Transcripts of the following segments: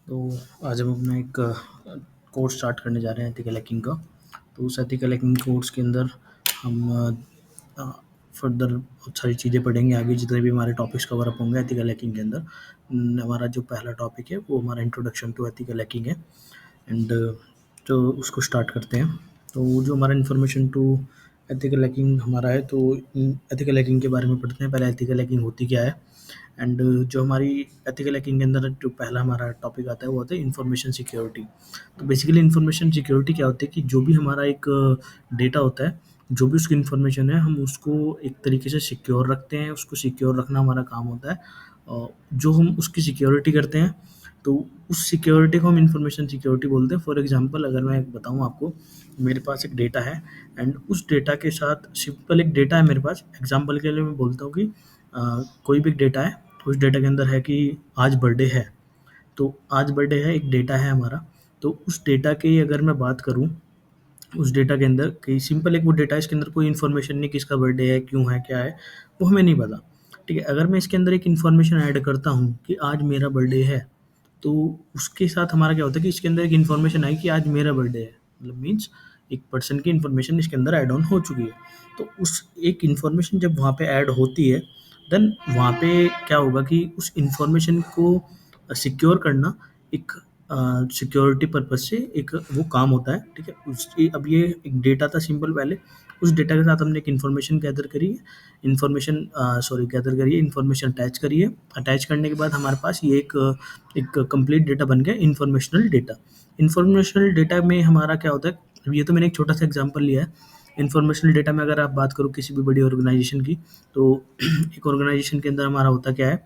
तो आज हम अपना एक कोर्स स्टार्ट करने जा रहे हैं एथिकल हैकिंग का। तो उस एथिकल हैकिंग कोर्स के अंदर हम फर्दर बहुत सारी चीज़ें पढ़ेंगे। आगे जितने भी हमारे टॉपिक्स कवर अप होंगे एथिकल हैकिंग के अंदर, हमारा जो पहला टॉपिक है वो हमारा इंट्रोडक्शन टू एथिकल हैकिंग है। एंड तो उसको स्टार्ट करते हैं। तो जो हमारा इन्फॉर्मेशन टू एथिकल हैकिंग हमारा है, तो एथिकल हैकिंग के बारे में पढ़ते हैं। पहले एथिकल हैकिंग होती क्या है। एंड जो हमारी एथिकल हैकिंग के अंदर जो पहला हमारा टॉपिक आता है वो होता है इंफॉर्मेशन सिक्योरिटी। तो बेसिकली इंफॉर्मेशन सिक्योरिटी क्या होती है कि जो भी हमारा एक डेटा होता है, जो भी उसकी इंफॉर्मेशन है, हम उसको एक तरीके से सिक्योर रखते हैं। उसको सिक्योर रखना हमारा काम होता है। जो हम उसकी सिक्योरिटी करते हैं, तो उस सिक्योरिटी को हम इंफॉर्मेशन सिक्योरिटी बोलते हैं। फॉर एग्जांपल अगर मैं बताऊं आपको, मेरे पास एक डेटा है एंड उस डेटा के साथ सिंपल एक डेटा है मेरे पास। एग्जांपल के लिए मैं बोलता हूँ कि कोई भी डेटा है, उस डेटा के अंदर है कि आज बर्थडे है। तो आज बर्थडे है, एक डेटा है हमारा। तो उस डेटा की अगर मैं बात करूँ, उस डेटा के अंदर कई सिंपल एक वो डेटा है, इसके अंदर कोई इन्फॉर्मेशन नहीं, किसका बर्थडे है, क्यों है, क्या है, वो हमें नहीं पता। ठीक है, अगर मैं इसके अंदर एक इन्फॉर्मेशन ऐड करता हूँ कि आज मेरा बर्थडे है, तो उसके साथ हमारा क्या होता है कि इसके अंदर एक इन्फॉर्मेशन आई कि आज मेरा बर्थडे है, मतलब मीन्स एक पर्सन की इन्फॉर्मेशन इसके अंदर ऐड ऑन हो चुकी है। तो उस एक इन्फॉर्मेशन जब वहाँ पे ऐड होती है, देन वहाँ पे क्या होगा कि उस इन्फॉर्मेशन को सिक्योर करना एक सिक्योरिटी पर्पज से एक वो काम होता है। ठीक है, अब ये एक डेटा था सिंपल। पहले उस डेटा के साथ हमने एक इन्फॉर्मेशन गैदर करी है, इन्फॉर्मेशन अटैच करी है। अटैच करने के बाद हमारे पास ये एक कंप्लीट डेटा बन गया, इन्फॉर्मेशनल डेटा। इन्फॉर्मेशनल डेटा में हमारा क्या होता है, अब ये तो मैंने एक छोटा सा एग्जांपल लिया है। इन्फॉर्मेशनल डेटा में अगर आप बात करो किसी भी बड़ी ऑर्गेनाइजेशन की, तो एक ऑर्गेनाइजेशन के अंदर हमारा होता क्या है,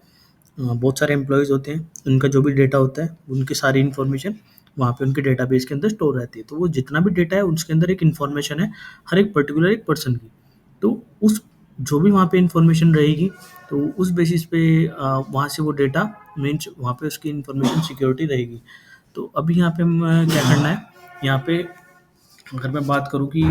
बहुत सारे एम्प्लॉयज़ होते हैं। उनका जो भी डेटा होता है, उनकी सारी इन्फॉर्मेशन वहाँ पे उनके डेटाबेस के अंदर स्टोर रहती है। तो वो जितना भी डेटा है उसके अंदर एक इन्फॉर्मेशन है, हर एक पर्टिकुलर एक पर्सन की। तो उस जो भी वहाँ पे इन्फॉर्मेशन रहेगी, तो उस बेसिस पे वहाँ से वो डेटा मीन्स वहाँ पे उसकी इन्फॉर्मेशन सिक्योरिटी रहेगी। तो अभी यहाँ पे हम क्या करना है, यहाँ पे अगर मैं बात करूँ कि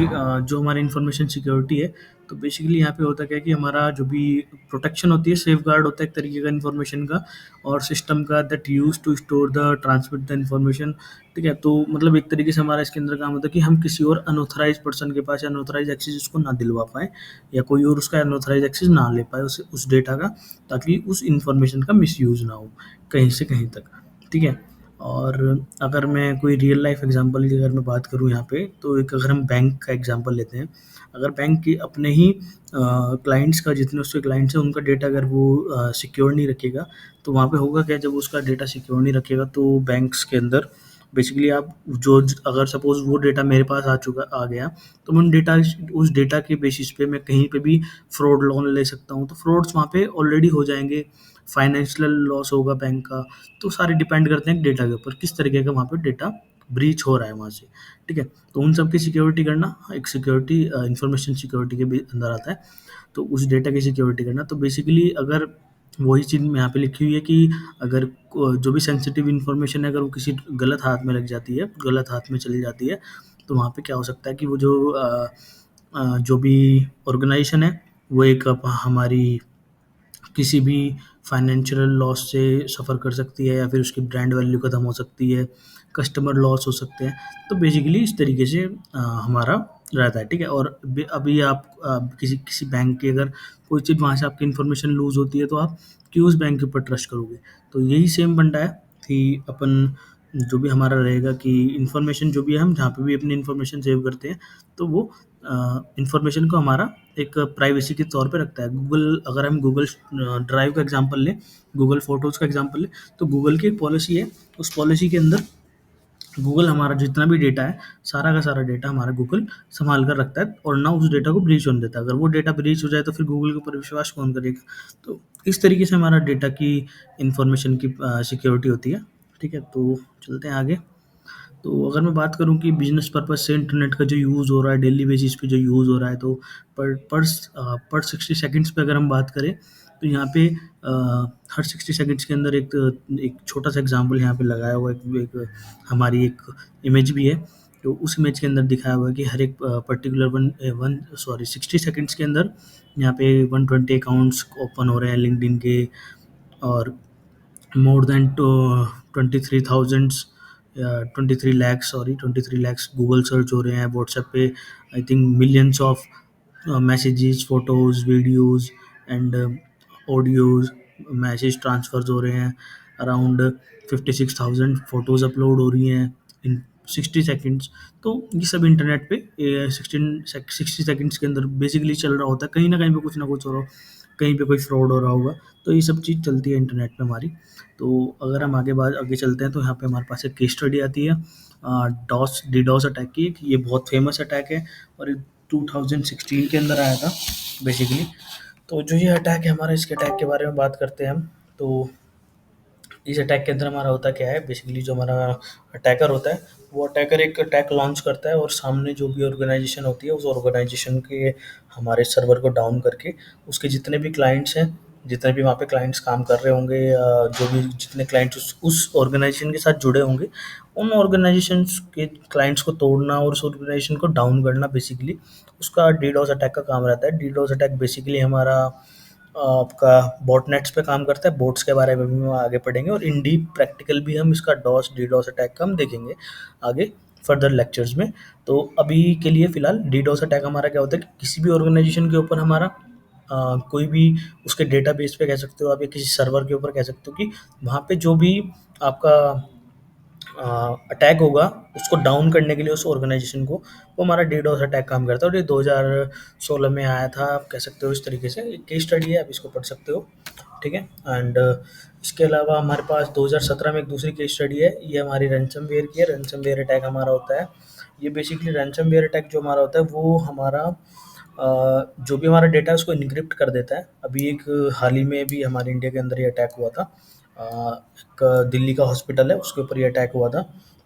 जो हमारी इन्फॉर्मेशन सिक्योरिटी है, तो बेसिकली यहाँ पे होता क्या है कि हमारा जो भी प्रोटेक्शन होती है, सेफ गार्ड होता है एक तरीके का इन्फॉर्मेशन का और सिस्टम का, that use to store the transmit the information. ठीक है, तो मतलब एक तरीके से हमारा इसके अंदर काम होता है कि हम किसी और अनऑथराइज पर्सन के पास अनऑथराइज एक्सेस उसको ना दिलवा पाए, या कोई और उसका अनऑथराइज एक्सेस ना ले पाए उस डेटा का, ताकि उस इन्फॉर्मेशन का मिसयूज ना हो कहीं से कहीं तक। ठीक है, और अगर मैं कोई रियल लाइफ एग्जांपल की अगर मैं बात करूँ यहाँ पे, तो एक अगर हम बैंक का एग्जांपल लेते हैं। अगर बैंक की अपने ही क्लाइंट्स का, जितने उसके क्लाइंट्स हैं उनका डेटा अगर वो सिक्योर नहीं रखेगा, तो वहाँ पे होगा क्या, जब उसका डेटा सिक्योर नहीं रखेगा तो बैंक्स के अंदर बेसिकली आप जो अगर सपोज वो डेटा मेरे पास आ गया, तो मैं उस डेटा के बेसिस पे मैं कहीं पे भी फ्रॉड लोन ले सकता हूँ। तो फ्रॉड्स वहाँ पे ऑलरेडी हो जाएंगे, फाइनेंशियल लॉस होगा बैंक का। तो सारे डिपेंड करते हैं डेटा के ऊपर, किस तरीके का वहाँ पे डेटा ब्रीच हो रहा है वहाँ से। ठीक है, तो उन सब की सिक्योरिटी करना एक सिक्योरिटी इंफॉर्मेशन सिक्योरिटी के भी अंदर आता है। तो उस डेटा की सिक्योरिटी करना, तो बेसिकली अगर वही चीज़ यहाँ पे लिखी हुई है कि अगर जो भी सेंसिटिव इन्फॉर्मेशन है, अगर वो किसी गलत हाथ में लग जाती है, गलत हाथ में चली जाती है, तो वहाँ पे क्या हो सकता है कि वो जो भी ऑर्गेनाइजेशन है, वो एक हमारी किसी भी फाइनेंशियल लॉस से सफ़र कर सकती है, या फिर उसकी ब्रांड वैल्यू ख़त्म हो सकती है, कस्टमर लॉस हो सकते हैं। तो बेसिकली इस तरीके से हमारा रहता है। ठीक है, और अभी आप किसी किसी बैंक की अगर कोई चीज़ वहाँ से आपकी इन्फॉर्मेशन लूज़ होती है, तो आप क्यों उस बैंक के ऊपर ट्रस्ट करोगे। तो यही सेम फंडा है कि अपन जो भी हमारा रहेगा कि इन्फॉर्मेशन जो भी है, हम जहाँ पे भी अपनी इन्फॉर्मेशन सेव करते हैं, तो वो इन्फॉर्मेशन को हमारा एक प्राइवेसी के तौर पे रखता है। गूगल, अगर हम गूगल ड्राइव का एग्जांपल लें, गूगल फ़ोटोज़ का एग्जांपल लें, तो गूगल की एक पॉलिसी है। उस पॉलिसी के अंदर गूगल हमारा जितना भी डेटा है, सारा का सारा डेटा हमारा गूगल सँभाल कर रखता है और ना उस डेटा को ब्रीच होने देता है। अगर वो डेटा ब्रीच हो जाए, तो फिर गूगल के ऊपर विश्वास कौन करेगा। तो इस तरीके से हमारा डेटा की इन्फॉर्मेशन की सिक्योरिटी होती है। ठीक है, तो चलते हैं आगे। तो अगर मैं बात करूँ कि बिज़नेस पर्पज़ से इंटरनेट का जो यूज़ हो रहा है, डेली बेसिस पे जो यूज़ हो रहा है, तो पर 60 सेकंड्स पे अगर हम बात करें, तो यहाँ पे हर 60 सेकंड्स के अंदर एक छोटा-सा एग्ज़ाम्पल यहाँ पे लगाया हुआ है। हमारी एक इमेज भी है, तो उस इमेज के अंदर दिखाया हुआ है कि हर एक पर्टिकुलर 60 सेकंड्स के अंदर यहाँ पे 120 अकाउंट्स ओपन हो रहे हैं लिंक्डइन के। और more than 23,000 23 lakhs, sorry 23 lakhs Google search हो रहे हैं व्हाट्सएप पे। I think millions of messages, photos, videos and audios, message transfers हो रहे हैं। अराउंड 56,000 फोटोज अपलोड हो रही हैं इन 60 सेकेंड्स। तो ये सब इंटरनेट पे 60 सेकेंड्स के अंदर बेसिकली चल रहा होता है, कहीं ना कहीं पे कुछ ना कुछ हो रहा हो, कहीं पे कोई फ्रॉड हो रहा होगा। तो ये सब चीज़ चलती है इंटरनेट पे हमारी। तो अगर हम आगे चलते हैं तो यहाँ पे हमारे पास एक केस स्टडी आती है डॉस डीडॉस अटैक की। ये बहुत फेमस अटैक है और ये 2016 के अंदर आया था बेसिकली। तो जो ये अटैक है हमारा, इसके अटैक के बारे में बात करते हैं हम। तो इस अटैक के अंदर हमारा होता क्या है, बेसिकली जो हमारा अटैकर होता है, वो अटैकर एक अटैक लॉन्च करता है और सामने जो भी ऑर्गेनाइजेशन होती है, उस ऑर्गेनाइजेशन के हमारे सर्वर को डाउन करके उसके जितने भी क्लाइंट्स हैं, जितने भी वहाँ पे क्लाइंट्स काम कर रहे होंगे, जो भी जितने क्लाइंट्स उस ऑर्गेनाइजेशन के साथ जुड़े होंगे, उन ऑर्गेनाइजेशंस के क्लाइंट्स को तोड़ना और उस ऑर्गेनाइजेशन को डाउन करना बेसिकली उसका डीडोस अटैक का काम रहता है। डीडोस अटैक बेसिकली हमारा आपका बॉटनेट्स पे काम करता है। बोट्स के बारे में भी हम आगे पढ़ेंगे और इन डीप प्रैक्टिकल भी हम इसका डॉस डीडोस अटैक का हम देखेंगे आगे फर्दर लेक्चर्स में। तो अभी के लिए फ़िलहाल डीडोस अटैक हमारा क्या होता है कि किसी भी ऑर्गेनाइजेशन के ऊपर हमारा कोई भी उसके डेटाबेस पे कह सकते हो आप, या किसी सर्वर के ऊपर कह सकते हो कि वहाँ पे जो भी आपका अटैक होगा, उसको डाउन करने के लिए उस ऑर्गेनाइजेशन को, वो हमारा डीडोस अटैक काम करता है। और ये 2016 में आया था, आप कह सकते हो इस तरीके से। एक केस स्टडी है, आप इसको पढ़ सकते हो, ठीक है। एंड इसके अलावा हमारे पास 2017 में एक दूसरी केस स्टडी है, ये हमारी रैनसमवेयर की है। रैनसमवेयर अटैक हमारा होता है, ये बेसिकली रैनसमवेयर अटैक जो हमारा होता है वो हमारा जो भी हमारा डेटा है उसको इनक्रिप्ट कर देता है। अभी एक हाल ही में भी हमारे इंडिया के अंदर ये अटैक हुआ था। एक दिल्ली का हॉस्पिटल है, उसके ऊपर ये अटैक हुआ था।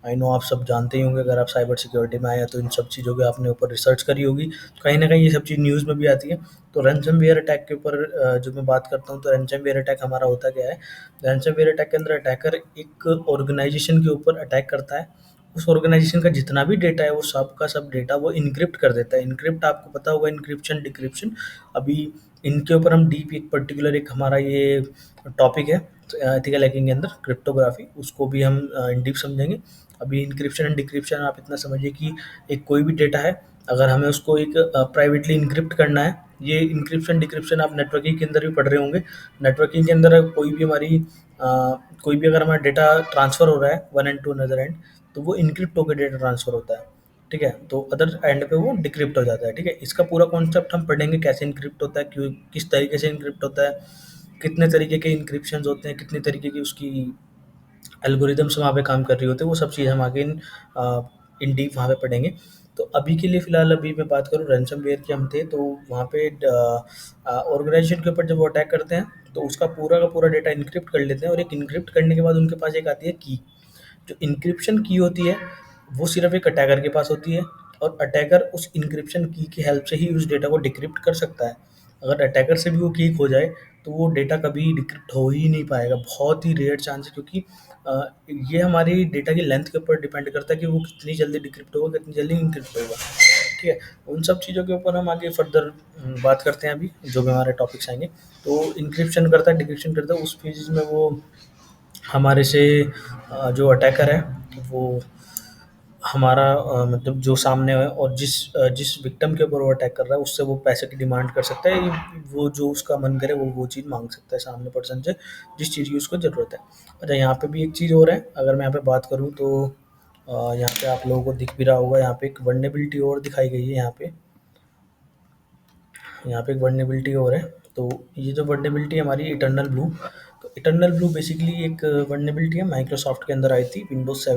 आई नो आप सब जानते ही होंगे, अगर आप साइबर सिक्योरिटी में आए हैं तो इन सब चीज़ों के आपने ऊपर रिसर्च करी होगी, कहीं ना कहीं ये सब चीज़ न्यूज़ में भी आती है। तो रैनसमवेयर अटैक के ऊपर जो मैं बात करता हूँ, तो रैनसमवेयर अटैक हमारा होता क्या है। रैनसमवेयर अटैक के अंदर अटैकर एक ऑर्गेनाइजेशन के ऊपर अटैक करता है। उस ऑर्गेनाइजेशन का जितना भी डेटा है, वो सब का सब डेटा वो इनक्रिप्ट कर देता है। इनक्रिप्ट आपको पता होगा, इनक्रिप्शन डिक्रिप्शन। अभी इनके ऊपर हम डीप एक पर्टिकुलर एक हमारा ये टॉपिक है एथिकल हैकिंग के अंदर, क्रिप्टोग्राफी, उसको भी हम इन डीप समझेंगे। अभी इनक्रिप्शन एंड डिक्रिप्शन आप इतना समझिए कि एक कोई भी डेटा है, अगर हमें उसको एक प्राइवेटली इनक्रिप्ट करना है, ये इनक्रिप्शन डिक्रिप्शन आप नेटवर्किंग के अंदर भी पढ़ रहे होंगे। नेटवर्किंग के अंदर कोई भी हमारी कोई भी अगर हमारा डेटा ट्रांसफ़र हो रहा है one end to another end, तो वो इनक्रिप्ट होकर डेटा ट्रांसफ़र होता है, ठीक है। तो अदर एंड पे वो डिक्रिप्ट हो जाता है, ठीक है। इसका पूरा कॉन्सेप्ट हम पढ़ेंगे, कैसे इनक्रिप्ट होता है, क्यों, किस तरीके से इनक्रिप्ट होता है, कितने तरीके के इनक्रिप्शंस होते हैं, कितने तरीके की उसकी एल्गोरिदम्स वहाँ पे काम कर रही होती है, वो सब चीज़ हम आगे इन डीप वहाँ पे पढ़ेंगे। तो अभी के लिए फ़िलहाल अभी मैं बात करूँ रैनसमवेयर की, हम थे तो वहाँ पे ऑर्गेनाइजेशन के ऊपर जब वो अटैक करते हैं, तो उसका पूरा का पूरा डेटा इनक्रिप्ट कर लेते हैं। और एक इनक्रिप्ट करने के बाद उनके पास एक आती है की। जो इनक्रिप्शन की होती है, वो सिर्फ़ एक अटैकर के पास होती है, और अटैकर उस इनक्रिप्शन की हेल्प से ही उस डेटा को डिक्रिप्ट कर सकता है। अगर अटैकर से भी वो की खो जाए, तो वो डेटा कभी डिक्रिप्ट हो ही नहीं पाएगा, बहुत ही रेयर चांस है। क्योंकि ये हमारी डेटा की लेंथ के ऊपर डिपेंड करता है कि वो कितनी जल्दी डिक्रिप्ट होगा, कितनी जल्दी इनक्रिप्ट होगा, ठीक है। उन सब चीज़ों के ऊपर हम आगे फर्दर बात करते हैं अभी, जो भी हमारे टॉपिक्स आएँगे। तो इनक्रिप्शन करता है, डिक्रिप्शन करता है, उस फेज़ में वो हमारे से जो अटैकर है, वो हमारा मतलब जो सामने है और जिस विक्टिम के ऊपर वो अटैक कर रहा है, उससे वो पैसे की डिमांड कर सकता है। वो जो उसका मन करे वो चीज़ माँग सकता है सामने पर्सन से, जिस चीज़ की उसको ज़रूरत है। अच्छा, यहाँ पे भी एक चीज़ और है, अगर मैं यहाँ पे बात करूँ तो यहाँ पे आप लोगों को दिख भी रहा होगा, यहाँ पे एक वल्नरेबिलिटी और दिखाई गई है यहाँ पे एक वल्नरेबिलिटी और है। तो ये जो वल्नरेबिलिटी है हमारी इटर्नल ब्लू, तो इटर्नल ब्लू बेसिकली एक वल्नरेबिलिटी है, माइक्रोसॉफ्ट के अंदर आई थी, विंडोज़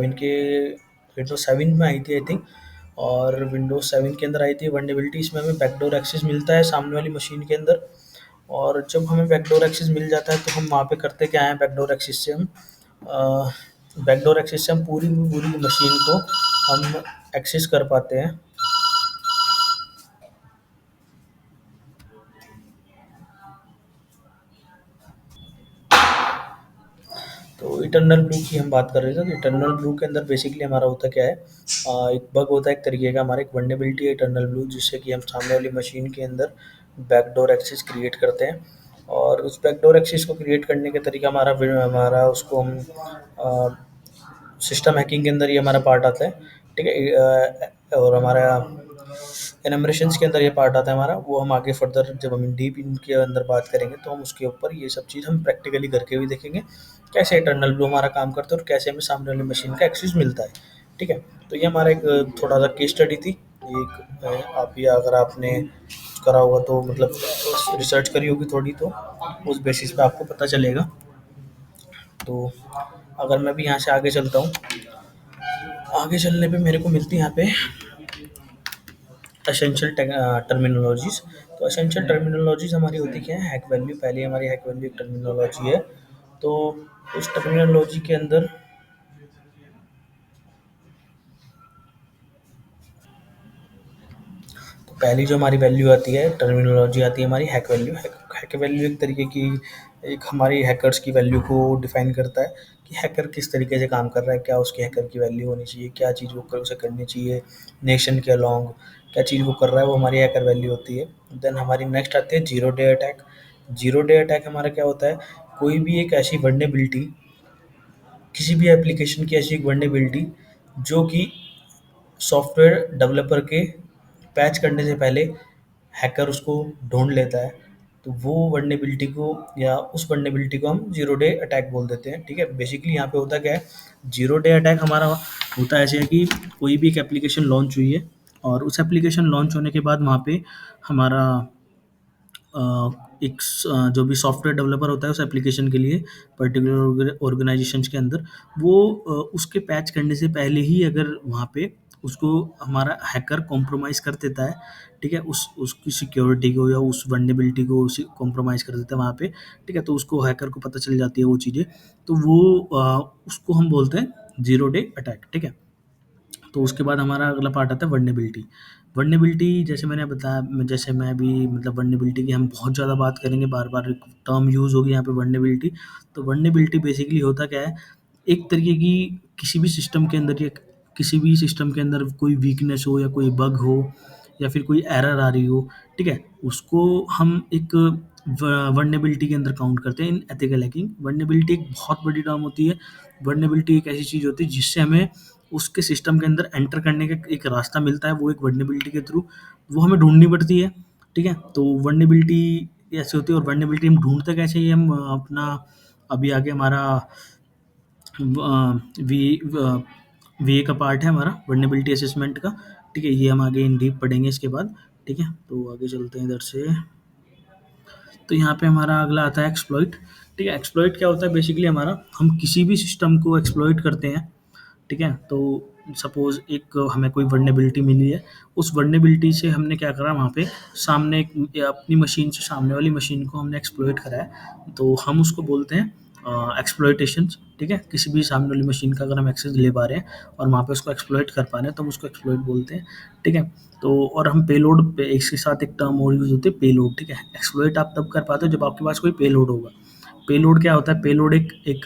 7 में आई थी आई थिंक। और विंडोज़ 7 के अंदर आई थी वल्नरेबिलिटी। इसमें हमें बैकडोर एक्सेस मिलता है सामने वाली मशीन के अंदर। और जब हमें बैकडोर एक्सेस मिल जाता है, तो हम वहाँ पे करते क्या है, बैकडोर एक्सेस से हम पूरी की पूरी मशीन को हम एक्सेस कर पाते हैं। तो इटर्नल ब्लू की हम बात कर रहे थे। तो इटर्नल ब्लू के अंदर बेसिकली हमारा होता क्या है, एक बग होता है एक तरीके का, हमारा एक वल्नरेबिलिटी है इटर्नल ब्लू, जिससे कि हम सामने वाली मशीन के अंदर बैकडोर एक्सेस क्रिएट करते हैं। और उस बैकडोर एक्सेस को क्रिएट करने का तरीका हमारा उसको हम सिस्टम हैकिंग के अंदर ये हमारा पार्ट आता है, ठीक है। और हमारा एनमरेशंस के अंदर ये पार्ट आता है हमारा, वो हम आगे फर्दर जब हम डीप इनके अंदर बात करेंगे तो हम उसके ऊपर ये सब चीज़ हम प्रैक्टिकली करके भी देखेंगे, कैसे इटर्नल ब्लू हमारा काम करता है और कैसे हमें सामने वाली मशीन का एक्सेस मिलता है, ठीक है। तो ये हमारा एक थोड़ा सा केस स्टडी थी। एक आप ये अगर आपने करा होगा तो मतलब रिसर्च करी होगी थोड़ी, तो उस बेसिस पे आपको पता चलेगा। तो अगर मैं भी यहाँ से आगे चलता हूँ, आगे चलने पे मेरे को मिलती है यहाँ पे एसेंशियल टर्मिनोलॉजीज। तो एसेंशियल टर्मिनोलॉजीज हमारी होती क्या है, हैक वैल्यू। पहले हमारी हैक वैल्यू एक टर्मिनोलॉजी है। तो उस टर्मिनोलॉजी के अंदर तो पहली जो हमारी वैल्यू आती है, टर्मिनोलॉजी आती है हमारी हैक वैल्यू। हैक वैल्यू एक तरीके की, एक हमारी हैकर्स की वैल्यू को डिफाइन करता है कि हैकर किस तरीके से काम कर रहा है, क्या उसकी हैकर की वैल्यू होनी चाहिए, क्या चीज़ वो उसे करनी चाहिए नेशन के अलॉन्ग, क्या चीज़ वो कर रहा है, वो हमारी हैकर वैल्यू होती है। देन हमारी नेक्स्ट आती है zero day attack. Zero day attack हमारा क्या होता है, कोई भी एक ऐसी वर्नेबिलिटी, किसी भी एप्लीकेशन की ऐसी एक वर्नेबिलिटी जो कि सॉफ्टवेयर डेवलपर के पैच करने से पहले हैकर उसको ढूँढ लेता है, तो वो वल्नरेबिलिटी को या उस वल्नरेबिलिटी को हम ज़ीरो डे अटैक बोल देते हैं, ठीक है। बेसिकली यहाँ पे होता क्या है, ज़ीरो डे अटैक हमारा होता ऐसे है कि कोई भी एक एप्लीकेशन लॉन्च हुई है और उस एप्लीकेशन लॉन्च होने के बाद वहाँ पे हमारा जो भी सॉफ्टवेयर डेवलपर होता है उस एप्लीकेशन के लिए पर्टिकुलर ऑर्गेनाइजेशंस के अंदर, वो उसके पैच करने से पहले ही अगर वहाँ पे उसको हमारा हैकर कॉम्प्रोमाइज़ कर देता है, ठीक है, उसकी सिक्योरिटी को या उस वल्नरेबिलिटी को उसी कॉम्प्रोमाइज़ कर देता है वहाँ पे, ठीक है, तो उसको हैकर को पता चल जाती है वो चीज़ें, तो वो उसको हम बोलते हैं ज़ीरो डे अटैक, ठीक है। तो उसके बाद हमारा अगला पार्ट आता है वर्नेबिलिटी। वर्नेबिलिटी जैसे मैंने बताया, जैसे मैं भी मतलब वर्नेबिलिटी की हम बहुत ज़्यादा बात करेंगे, बार-बार टर्म यूज़ होगी यहाँ पे वर्नेबिलिटी। तो वर्नेबिलिटी बेसिकली होता क्या है, एक तरीके की किसी भी सिस्टम के अंदर या किसी भी सिस्टम के अंदर कोई वीकनेस हो या कोई बग हो या फिर कोई एरर आ रही हो, ठीक है? उसको हम एक वर्नेबिलिटी के अंदर काउंट करते हैं इन एथिकल हैकिंग। वर्नेबिलिटी एक बहुत बड़ी टर्म होती है। वर्नेबिलिटी एक ऐसी चीज़ होती है जिससे हमें उसके सिस्टम के अंदर एंटर करने का एक रास्ता मिलता है, वो एक वर्नेबिलिटी के थ्रू, वो हमें ढूँढनी पड़ती है, ठीक है? तो वर्नेबिलिटी ऐसी होती है, और वर्नेबिलिटी हम ढूँढते कैसे, ये हम अपना अभी आगे हमारा वी वीए का पार्ट है हमारा वर्नेबिलिटी असेसमेंट का, ठीक है? ये हम आगे इन डीप पढ़ेंगे इसके बाद, ठीक है? तो आगे चलते हैं इधर से। तो यहाँ पे हमारा अगला आता है एक्सप्लॉइट, ठीक है? एक्सप्लॉइट क्या होता है, बेसिकली हमारा हम किसी भी सिस्टम को एक्सप्लॉइट करते हैं, ठीक है? तो सपोज़ एक हमें कोई वल्नरेबिलिटी मिली है, उस वल्नरेबिलिटी से हमने क्या करा, वहाँ पे सामने एक अपनी मशीन से सामने वाली मशीन को हमने एक्सप्लॉइट करा है, तो हम उसको बोलते हैं एक्सप्लॉइटेशंस, ठीक है? किसी भी सामने वाली मशीन का अगर हम एक्सेस ले पा रहे हैं और वहाँ पे उसको एक्सप्लॉइट कर पा रहे हैं, तो हम उसको एक्सप्लॉइट बोलते हैं, ठीक है? तो और हम पेलोड पे इसके साथ एक टर्म और यूज़ होती है, पेलोड, ठीक है? एक्सप्लॉइट आप तब कर पाते हो जब आपके पास कोई पेलोड होगा। पेलोड क्या होता है, पेलोड एक एक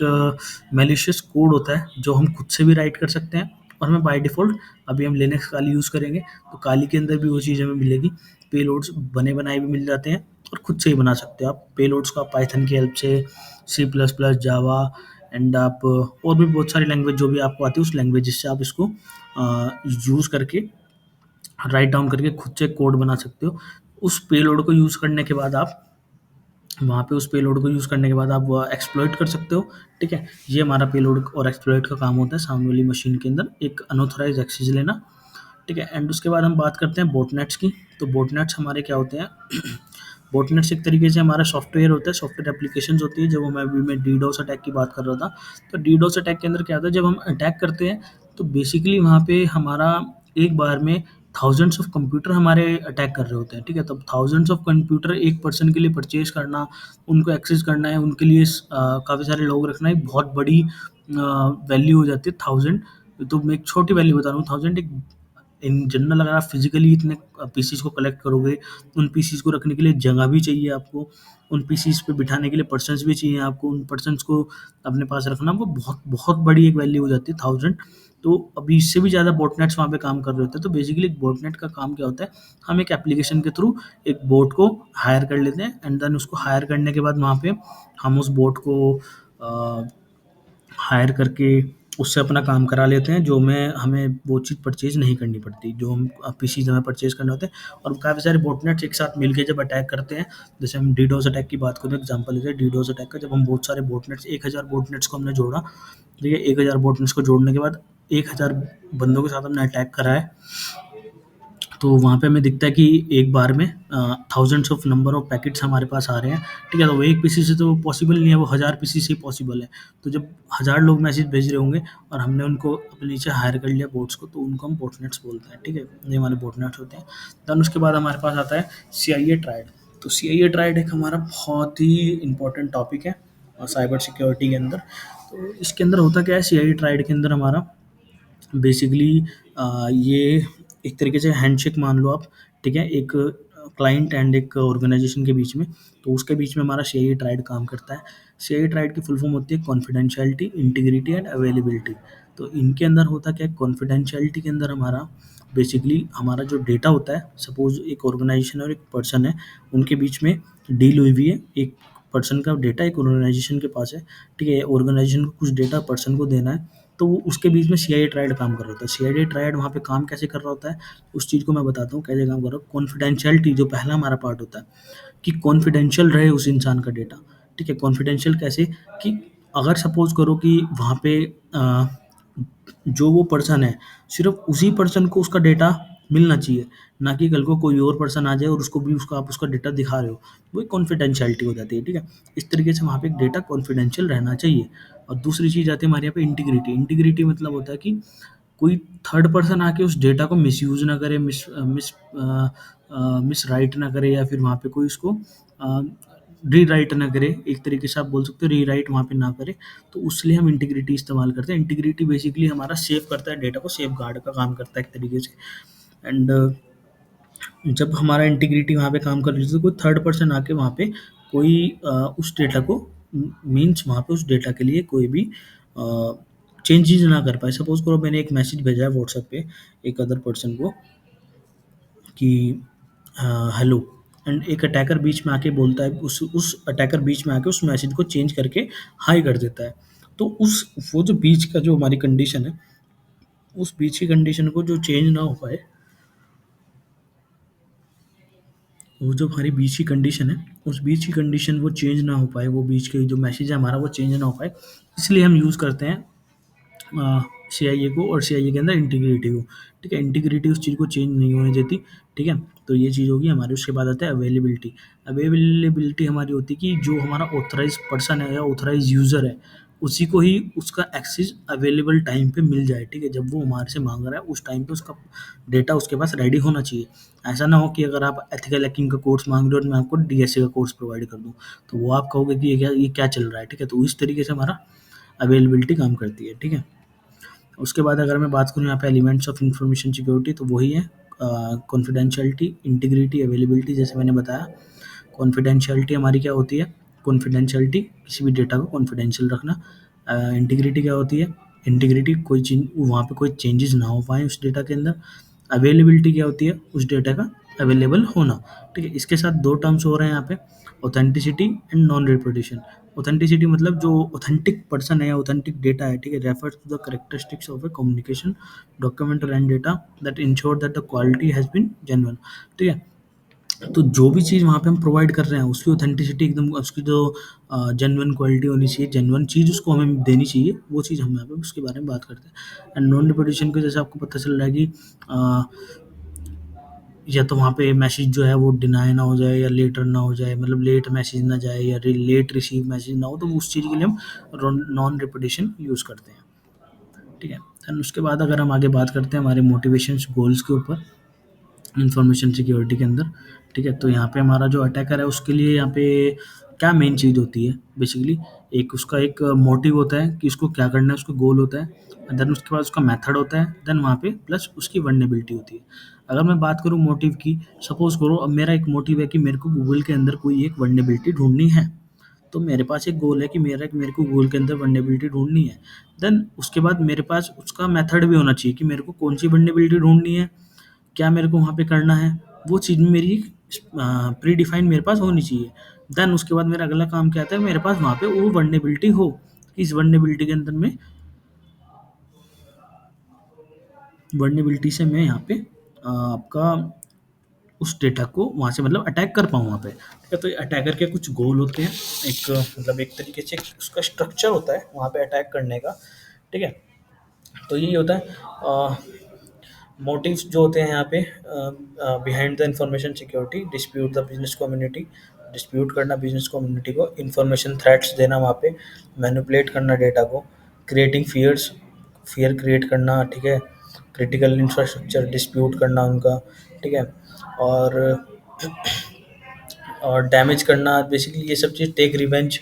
मैलिशियस कोड होता है जो हम खुद से भी राइट कर सकते हैं, और हमें बाय डिफ़ॉल्ट, अभी हम लिनक्स काली यूज़ करेंगे तो काली के अंदर भी वो चीज़ हमें मिलेगी। पेलोड्स बने बनाए भी मिल जाते हैं और खुद से ही बना सकते हो आप पेलोड्स को, आप पाइथन की हेल्प से, C plus plus, Java, and आप और भी बहुत सारी लैंग्वेज जो भी आपको आती है उस लैंग्वेज से आप इसको यूज़ करके, राइट डाउन करके खुद से कोड बना सकते हो। उस पेलोड को यूज़ करने के बाद आप वहाँ पे उस पेलोड को यूज़ करने के बाद आप वो एक्सप्लॉइट कर सकते हो, ठीक है? ये हमारा पेलोड और एक्सप्लॉइट का काम होता है, सामने वाली मशीन के अंदर एक अनऑथराइज्ड एक्सेस लेना, ठीक है? एंड उसके बाद हम बात करते हैं बॉटनेट्स की। तो बॉटनेट्स हमारे क्या होते हैं बॉटनेट्स एक तरीके से हमारा सॉफ्टवेयर होता है, सॉफ्टवेयर एप्लीकेशंस होती है, जब मैं डीडोस अटैक की बात कर रहा था। तो डीडोस अटैक के अंदर क्या होता है, जब हम अटैक करते हैं तो बेसिकली वहाँ पे हमारा एक बार में थाउजेंड्स ऑफ कंप्यूटर हमारे अटैक कर रहे होते हैं, ठीक है? तब थाउजेंड्स ऑफ कंप्यूटर एक पर्सन के लिए परचेज़ करना, उनको एक्सेस करना है, उनके लिए काफ़ी सारे लोग रखना एक बहुत बड़ी वैल्यू हो जाती है 1000। तो मैं एक छोटी वैल्यू बता रहा हूँ, 1000 एक इन जनरल अगर आप फिजिकली इतने पीसीज को कलेक्ट करोगे, उन पीसीज को रखने के लिए जगह भी चाहिए आपको, उन पीसीज पे बिठाने के लिए पर्सन्स भी चाहिए आपको, उन पर्सन्स को अपने पास रखना वो बहुत बहुत बड़ी एक वैल्यू हो जाती है 1000। तो अभी इससे भी ज़्यादा बॉटनेट्स वहाँ पे काम कर रहे होते हैं। तो बेसिकली एक बॉटनेट का काम क्या होता है, हम एक एप्लीकेशन के थ्रू एक बोट को हायर कर लेते हैं, एंड देन उसको हायर करने के बाद वहाँ पे हम उस बोट को हायर करके उससे अपना काम करा लेते हैं, जो में हमें वो चीज़ परचेज नहीं करनी पड़ती, जो हम पीसीज हमें परचेज करने होते हैं। और काफ़ी सारे बॉटनेट्स एक साथ मिलके जब अटैक करते हैं, जैसे हम डीडोस अटैक की बात करें, एग्जांपल लेते हैं डीडोस अटैक का, जब हम बहुत सारे बॉटनेट्स 1000 बॉटनेट्स को हमने जोड़ा, ठीक है, 1000 बॉटनेट्स को जोड़ने के बाद 1000 बंदों के साथ हमने अटैक करा है, तो वहाँ पे हमें दिखता है कि एक बार में thousands of number of packets हमारे पास आ रहे हैं, ठीक है, तो वो एक पीसी से तो पॉसिबल नहीं है, वो 1000 पीसी से ही पॉसिबल है। तो जब 1000 लोग मैसेज भेज रहे होंगे और हमने उनको अपने नीचे हायर कर लिया बोट्स को, तो उनको हम बोटनेट्स बोलते हैं, ठीक है, ये हमारे बोटनेट्स होते हैं। देन उसके बाद हमारे पास आता है सीआईए ट्रायड। तो सीआईए ट्रायड एक हमारा बहुत ही इंपॉर्टेंट टॉपिक है साइबर सिक्योरिटी के अंदर। तो इसके अंदर होता क्या है, सीआईए ट्रायड के अंदर हमारा बेसिकली ये एक तरीके से हैंडशेक मान लो आप, ठीक है, एक क्लाइंट एंड एक ऑर्गेनाइजेशन के बीच में, तो उसके बीच में हमारा सीआईए ट्रायड काम करता है। सीआईए ट्रायड की फुल फॉर्म होती है कॉन्फिडेंशियलिटी, इंटीग्रिटी एंड अवेलेबिलिटी। तो इनके अंदर होता क्या है, कॉन्फिडेंशियलिटी के अंदर हमारा बेसिकली हमारा जो डेटा होता है, सपोज एक ऑर्गेनाइजेशन और एक पर्सन है, उनके बीच में डील हुई हुई है, एक पर्सन का डेटा एक ऑर्गेनाइजेशन के पास है, ठीक है, ऑर्गेनाइजेशन को कुछ डेटा पर्सन को देना है, तो वो उसके बीच में सीआईए ट्रायड काम कर रहा होता है। सीआईए ट्रायड वहाँ पे काम कैसे कर रहा होता है, उस चीज़ को मैं बताता हूँ कैसे काम कर रहा हूँ। कॉन्फिडेंशियलिटी जो पहला हमारा पार्ट होता है कि कॉन्फिडेंशियल रहे उस इंसान का डेटा, ठीक है, कॉन्फिडेंशियल कैसे कि अगर सपोज करो कि वहाँ पे जो वो पर्सन है, सिर्फ उसी पर्सन को उसका डेटा मिलना चाहिए, ना कि कल को कोई और पर्सन आ जाए और उसको भी उसका आप उसका डेटा दिखा रहे हो, वो एक कॉन्फिडेंशियलिटी हो जाती है, ठीक है। इस तरीके से वहाँ पे एक डेटा कॉन्फिडेंशियल रहना चाहिए। और दूसरी चीज़ आती है हमारे यहाँ पे इंटीग्रिटी। इंटीग्रिटी मतलब होता है कि कोई थर्ड पर्सन आके उस डेटा को मिसयूज़ ना करे, मिसराइट ना करे, या फिर वहाँ पे कोई उसको रीराइट ना करे, एक तरीके से आप बोल सकते हो रीराइट वहाँ पे ना करे। तो उसके लिए हम इंटीग्रिटी इस्तेमाल करते हैं। इंटीग्रिटी बेसिकली हमारा सेव करता है डेटा को, सेफ गार्ड का काम करता है एक तरीके से। एंड जब हमारा इंटीग्रिटी वहाँ पे काम कर रही थी, तो कोई थर्ड पर्सन आके वहाँ पे कोई उस डेटा को मीन्स वहाँ पे उस डेटा के लिए कोई भी चेंजेस ना कर पाए। सपोज करो मैंने एक मैसेज भेजा है व्हाट्सएप पे एक अदर पर्सन को कि हेलो, एंड एक अटैकर बीच में आके बोलता है, उस अटैकर बीच में आके उस मैसेज को चेंज करके हाई कर देता है। तो उस वो जो बीच का जो हमारी कंडीशन है, उस बीच की कंडीशन को जो चेंज ना हो पाए, वो जो हमारी बीच की कंडीशन है, उस बीच की कंडीशन वो चेंज ना हो पाए, वो बीच के जो मैसेज है हमारा वो चेंज ना हो पाए, इसलिए हम यूज़ करते हैं सीआईए को, और सीआईए के अंदर इंटीग्रिटी को, ठीक है। इंटीग्रिटी उस चीज़ को चेंज नहीं होने देती, ठीक है। तो ये चीज़ होगी हमारी। उसके बाद आता है अवेलेबिलिटी। अवेलेबिलिटी हमारी होती है कि जो हमारा ऑथराइज पर्सन है या ऑथराइज यूज़र है, उसी को ही उसका एक्सेस अवेलेबल टाइम पे मिल जाए, ठीक है। जब वो हमारे से मांग रहा है उस टाइम पे उसका डेटा उसके पास रेडी होना चाहिए। ऐसा ना हो कि अगर आप एथिकल हैकिंग का कोर्स मांग रहे हो और मैं आपको डीएसए का कोर्स प्रोवाइड कर दूँ, तो वो आप कहोगे कि ये क्या चल रहा है, ठीक है। तो इस तरीके से हमारा अवेलेबिलिटी काम करती है, ठीक है। उसके बाद अगर मैं बात करूँ यहाँ पे एलिमेंट्स ऑफ इंफॉर्मेशन सिक्योरिटी, तो वही है कॉन्फिडेंशियलिटी, इंटीग्रिटी, अवेलेबिलिटी। जैसे मैंने बताया, कॉन्फिडेंशियलिटी हमारी क्या होती है, कॉन्फिडेंशियलिटी किसी भी डेटा को कॉन्फिडेंशियल रखना। इंटीग्रिटी क्या होती है, इंटीग्रिटी कोई चीज वहाँ पे कोई चेंजेस ना हो पाए उस डेटा के अंदर। अवेलेबिलिटी क्या होती है, उस डेटा का अवेलेबल होना, ठीक है। इसके साथ दो टर्म्स हो रहे हैं यहाँ पे, ऑथेंटिसिटी एंड नॉन रिप्रोड्यूशन। ऑथेंटिसिटी मतलब जो ऑथेंटिक पर्सन है या ऑथेंटिक डेटा है, ठीक है, refers to the characteristics of a communication document और and data that ensure that the quality has been genuine, ठीक है। तो जो भी चीज़ वहाँ पे हम प्रोवाइड कर रहे हैं उसकी ऑथेंटिसिटी एकदम, उसकी जो जेन्युइन क्वालिटी होनी चाहिए, जेन्युइन चीज़ उसको हमें देनी चाहिए, वो चीज़ हम यहाँ पे उसके बारे में बात करते हैं। एंड नॉन रिप्रोड्यूशन के जैसे आपको पता चल रहा है कि अ, या तो वहाँ पे मैसेज जो है वो डिनाई ना हो जाए या लेटर ना हो जाए, मतलब लेट मैसेज ना जाए या लेट रिसीव मैसेज ना हो, तो उस चीज़ के लिए हम नॉन रिपीटेशन यूज़ करते हैं, ठीक है। एंड उसके बाद अगर हम आगे बात करते हैं हमारे मोटिवेशंस गोल्स के ऊपर इंफॉर्मेशन सिक्योरिटी के अंदर, ठीक है, तो यहाँ पे हमारा जो अटैकर है उसके लिए यहाँ पे क्या मेन चीज़ होती है बेसिकली। एक उसका एक मोटिव होता है कि उसको क्या करना है, उसका गोल होता है, देन उसके बाद उसका मेथड होता है, देन वहाँ पे प्लस उसकी वल्नरेबिलिटी होती है। अगर मैं बात करूँ मोटिव की, सपोज करो अब मेरा एक मोटिव है कि मेरे को गूगल के अंदर कोई एक वल्नरेबिलिटी ढूंढनी है, तो मेरे पास एक गोल है कि मेरे को गूगल के अंदर वल्नरेबिलिटी ढूंढनी है। देन उसके बाद मेरे पास उसका मेथड भी होना चाहिए कि मेरे को कौन सी वल्नरेबिलिटी ढूंढनी है, क्या मेरे को वहाँ पे करना है, वो चीज़ मेरी प्री डिफाइन मेरे पास होनी चाहिए। देन उसके बाद मेरा अगला काम क्या आता है, मेरे पास वहाँ पे वो वल्नरेबिलिटी हो, इस वल्नरेबिलिटी के अंदर में वल्नरेबिलिटी से मैं यहाँ पे आपका उस डेटा को वहाँ से मतलब अटैक कर पाऊँ वहाँ पे, ठीक है। तो अटैकर के कुछ गोल होते हैं, एक मतलब एक तरीके से उसका स्ट्रक्चर होता है वहाँ पे अटैक करने का, ठीक है। तो यही होता है मोटिव्स जो होते हैं यहाँ पे, behind the information security, dispute the business community, dispute करना बिजनेस कम्युनिटी को, इंफॉर्मेशन थ्रेट्स देना वहाँ पे, मैनिपुलेट करना डेटा को, क्रिएटिंग फियर्स, फियर क्रिएट करना, ठीक है, क्रिटिकल इंफ्रास्ट्रक्चर डिस्प्यूट करना उनका, ठीक है, और डैमेज करना, बेसिकली ये सब चीज़, टेक रिवेंज,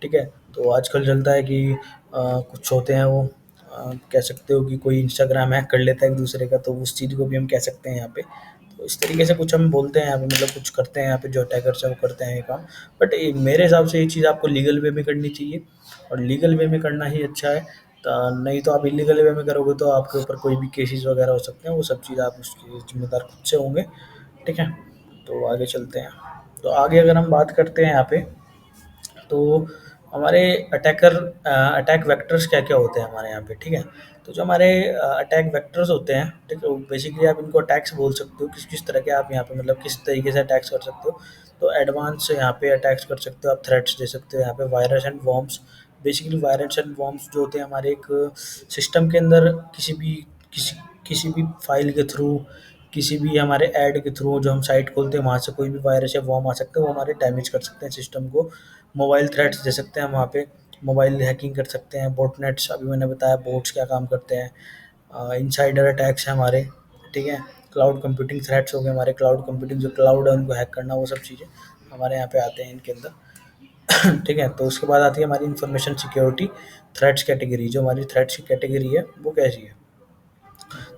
ठीक है। तो आजकल चलता है कि कुछ होते हैं वो, कह सकते हो कि कोई इंस्टाग्राम हैक कर लेता है एक दूसरे का, तो उस चीज़ को भी हम कह सकते हैं यहाँ पे। तो इस तरीके से कुछ हम बोलते हैं यहाँ पे, मतलब कुछ करते हैं यहाँ पे जो अटैकर्स हैं वो करते हैं ये काम। बट मेरे हिसाब से ये चीज़ आपको लीगल वे में करनी चाहिए, और लीगल वे में करना ही अच्छा है। नहीं तो आप इलीगल वे में करोगे तो आपके ऊपर कोई भी केसेस वगैरह हो सकते हैं, वो सब चीज़ आप उसके जिम्मेदार खुद से होंगे, ठीक है। तो आगे चलते हैं। तो आगे अगर हम बात करते हैं यहाँ पे, तो हमारे अटैक वेक्टर्स क्या-क्या होते हैं हमारे यहाँ पे, ठीक है। तो जो हमारे अटैक वेक्टर्स होते हैं, ठीक है, बेसिकली आप इनको अटैक्स बोल सकते हो, किस-किस तरह के आप यहाँ पे मतलब किस तरीके से अटैक्स कर सकते हो। तो एडवांस यहाँ पे अटैक्स कर सकते हो, आप थ्रेट्स दे सकते हो यहाँ पे, virus and worms. Basically virus and worms जो होते हैं हमारे एक सिस्टम के अंदर, किसी किसी भी फाइल के थ्रू, किसी भी हमारे ऐड के थ्रू जो हम साइट खोलते हैं वहाँ से कोई भी वायरस या वॉर्म आ सकते हैं, वो हमारे डैमेज कर सकते हैं सिस्टम को। मोबाइल थ्रेट्स दे सकते हैं हम वहाँ पे, मोबाइल हैकिंग कर सकते हैं, बॉटनेट्स अभी मैंने बताया बोट्स क्या काम करते हैं, इनसाइडर अटैक्स हैं हमारे, ठीक है। क्लाउड कंप्यूटिंग थ्रेट्स हो गए हमारे, क्लाउड कंप्यूटिंग जो क्लाउड है उनको हैक करना, वो सब चीज़ें हमारे यहाँ पे आते हैं इनके अंदर। ठीक है, तो उसके बाद आती है हमारी इंफॉर्मेशन सिक्योरिटी थ्रेट्स कैटेगरी। जो हमारी थ्रेट्स की कैटेगरी है वो कैसी है,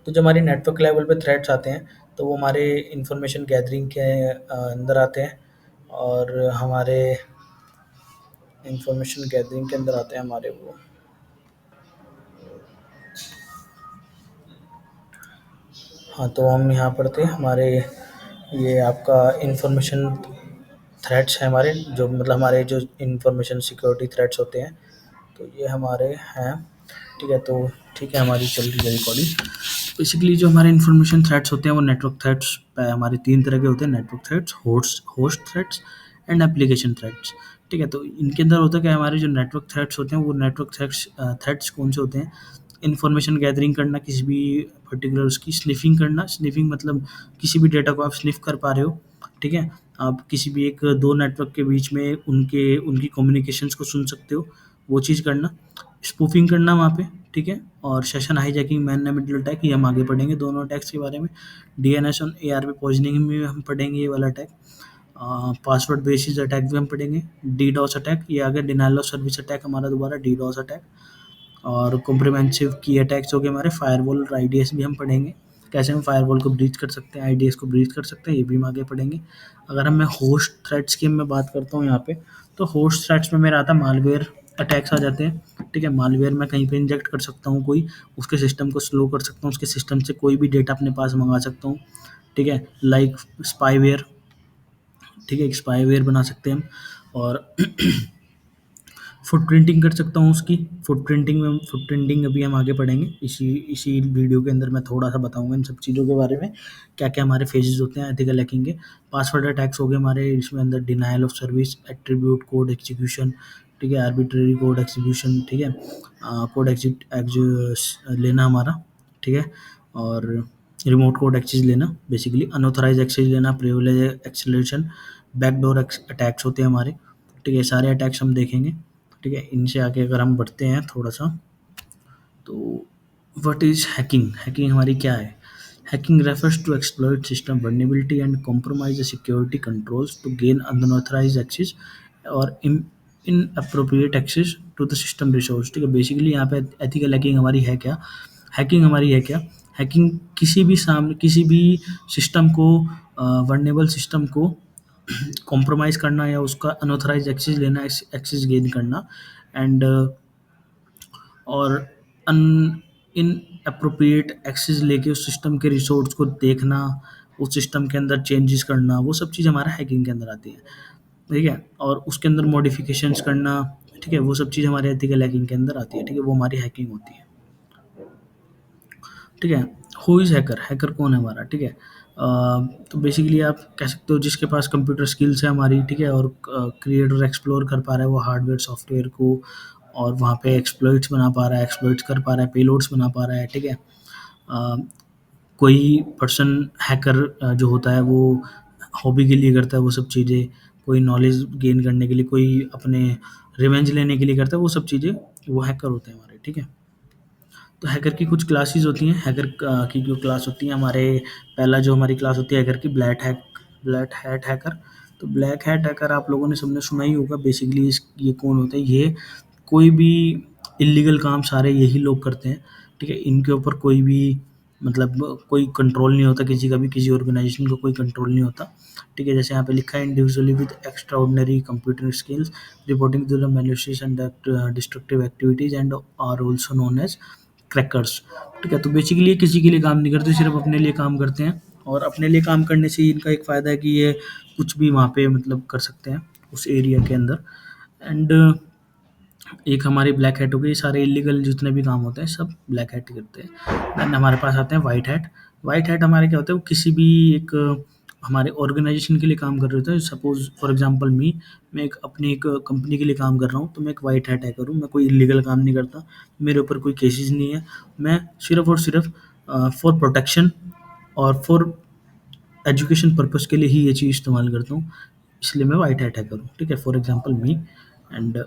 तो जो हमारी नेटवर्क लेवल पे थ्रेट्स आते हैं, तो वो हमारे इंफॉर्मेशन गैदरिंग के अंदर आते हैं, और हमारे इंफॉर्मेशन गैदरिंग के अंदर आते हैं हमारे वो, हाँ, तो हम यहाँ पर थे हमारे, ये आपका इंफॉर्मेशन थ्रेट्स हैं हमारे, जो मतलब हमारे जो इंफॉर्मेशन सिक्योरिटी थ्रेट्स होते हैं, तो ये हमारे हैं, ठीक है। तो ठीक है, हमारी चल रही है रिकॉर्डिंग। बेसिकली जो हमारे इंफॉर्मेशन थ्रेट्स होते हैं वो नेटवर्क थ्रेट्स हमारे 3 तरह के होते हैं, network threats, host host threats and application threats, ठीक है। तो इनके अंदर होता है क्या, हमारे जो नेटवर्क थ्रेट्स होते हैं वो नेटवर्क थ्रेट्स थ्रेट्स कौन से होते हैं, इन्फॉर्मेशन गैदरिंग करना, किसी भी पर्टिकुलर उसकी स्निफिंग करना, स्निफिंग मतलब किसी भी डेटा को आप स्निफ कर पा रहे हो, ठीक है। आप किसी भी एक 2 नेटवर्क के बीच में उनकी कम्युनिकेशंस को सुन सकते हो, वो चीज़ करना, स्पूफिंग करना वहाँ पे, ठीक है। और session hijacking, man in the middle attack, ये हम आगे पढ़ेंगे दोनों अटैक्स के बारे में। डीएनएस और एआरपी पॉइजनिंग में हम पढ़ेंगे ये वाला अटैक। पासवर्ड बेसिस अटैक भी हम पढ़ेंगे। डीडॉस अटैक, ये आ गया डिनायल ऑफ सर्विस अटैक हमारा दोबारा, डीडॉस अटैक। और कॉम्प्रिहेंसिव की अटैक्स हो गए हमारे, फायरवॉल और आईडीएस भी हम पढ़ेंगे, कैसे हम फायरवॉल को ब्रीच कर सकते हैं, आईडीएस को ब्रीच कर सकते हैं, ये भी हम आगे पढ़ेंगे। अगर हम मैं होस्ट थ्रेट्स की मैं बात करता हूँ यहाँ पे, तो होस्ट थ्रेट्स में मेरा आता है मालवेयर अटैक्स आ जाते हैं, ठीक है। मालवेयर मैं कहीं पे इंजेक्ट कर सकता हूँ कोई, उसके सिस्टम को स्लो कर सकता हूँ, उसके सिस्टम से कोई भी डेटा अपने पास मंगा सकता हूँ, ठीक है। लाइक स्पाईवेयर, ठीक है, एक स्पाईवेयर बना सकते हैं हम। और फुटप्रिंटिंग कर सकता हूँ उसकी, फुटप्रिंटिंग अभी हम आगे पढ़ेंगे, इसी इसी वीडियो के अंदर मैं थोड़ा-सा बताऊँगा इन सब चीज़ों के बारे में, क्या-क्या हमारे फेजेज़ होते हैं एथिकल हैकिंग के। पासवर्ड अटैक्स हो गए हमारे, इसमें अंदर denial of service, attribute code execution, ठीक है, आर्बिट्रेरी कोड एग्जीक्यूशन, ठीक है। कोड लेना हमारा, ठीक है। और रिमोट कोड एक्सेस लेना, बेसिकली अनऑथराइज्ड एक्सेस लेना, प्रिविलेज एक्सेलरेशन, बैकडोर अटैक्स होते हैं हमारे, ठीक है। सारे अटैक्स हम देखेंगे, ठीक है। इनसे आगे अगर हम बढ़ते हैं थोड़ा-सा, तो व्हाट इज़ हैकिंग? हैकिंग हमारी क्या है? Hacking refers to exploit system vulnerability and compromise the security controls to gain unauthorized access और inappropriate access to the system resource. ठीक है, बेसिकली यहाँ पे एथिकल हैकिंग हमारी है क्या, हैकिंग हमारी है क्या, हैकिंग किसी भी सिस्टम को, वर्नेबल सिस्टम को कॉम्प्रोमाइज़ करना या उसका अनऑथराइज एक्सेस लेना, एक्सेस गेन करना, एंड और अन इन अप्रोप्रिएट एक्सेस लेके उस सिस्टम के रिसोर्स को देखना, उस सिस्टम के अंदर चेंजेस करना, वो सब चीज़ हमारा हैकिंग के अंदर आती है। ठीक है, और उसके अंदर मॉडिफिकेशंस करना, ठीक है, वो सब चीज़ हमारे एथिकल हैकिंग के अंदर आती है। ठीक है, वो हमारी हैकिंग होती है। ठीक है, हु इज़ हैकर, हैकर कौन है हमारा। ठीक है, तो बेसिकली आप कह सकते हो जिसके पास कंप्यूटर स्किल्स है हमारी, ठीक है, और क्रिएट और एक्सप्लोर कर पा रहा है वो हार्डवेयर सॉफ्टवेयर को, और वहाँ पे एक्सप्लॉइट्स बना पा रहा है, एक्सप्लॉइट्स कर पा रहा है, पेलोड्स बना पा रहा है। ठीक है, अ, कोई पर्सन हैकर जो होता है वो हॉबी के लिए करता है वो सब चीज़ें, कोई नॉलेज गेन करने के लिए, कोई अपने रिवेंज लेने के लिए करता है वो सब चीज़ें, वो हैकर होते हैं हमारे। ठीक है, तो हैकर की कुछ क्लासेस होती हैं, हैकर की जो क्लास होती है हमारे, पहला जो हमारी क्लास होती है हैकर की, ब्लैक हैट हैकर। तो ब्लैक हैट हैकर आप लोगों ने सबने सुना ही होगा। बेसिकली ये कौन होते हैं, ये कोई भी इलीगल काम सारे यही लोग करते हैं। ठीक है, इनके ऊपर कोई भी मतलब कोई कंट्रोल नहीं होता किसी का भी, किसी ऑर्गेनाइजेशन का कोई कंट्रोल नहीं होता। ठीक है, जैसे यहाँ पे लिखा है, individually with extraordinary computer skills reporting to the malicious and destructive activities and are also known as crackers. ठीक है, तो बेसिकली ये किसी के लिए काम नहीं करते, सिर्फ अपने लिए काम करते हैं, और अपने लिए काम करने से इनका एक फ़ायदा है कि ये कुछ भी वहाँ पे मतलब कर सकते हैं उस एरिया के अंदर। एंड एक हमारी ब्लैक हैट हो गई, सारे इलीगल जितने भी काम होते हैं सब ब्लैक हैट ही करते हैं। देन हमारे पास आते हैं वाइट हैट। वाइट हैट हमारे क्या होते हैं, वो किसी भी एक हमारे ऑर्गेनाइजेशन के लिए काम कर रहे होते हैं। सपोज फॉर एग्जांपल मैं एक अपनी एक कंपनी के लिए काम कर रहा हूँ, तो मैं एक वाइट हैट हैकर हूँ, मैं कोई इलीगल काम नहीं करता, मेरे ऊपर कोई केसेस नहीं है, मैं सिर्फ और सिर्फ फॉर प्रोटेक्शन और फॉर एजुकेशन पर्पस के लिए ही ये चीज़ इस्तेमाल करता हूँ, इसलिए मैं वाइट हैट हैकर हूँ। ठीक है, for example and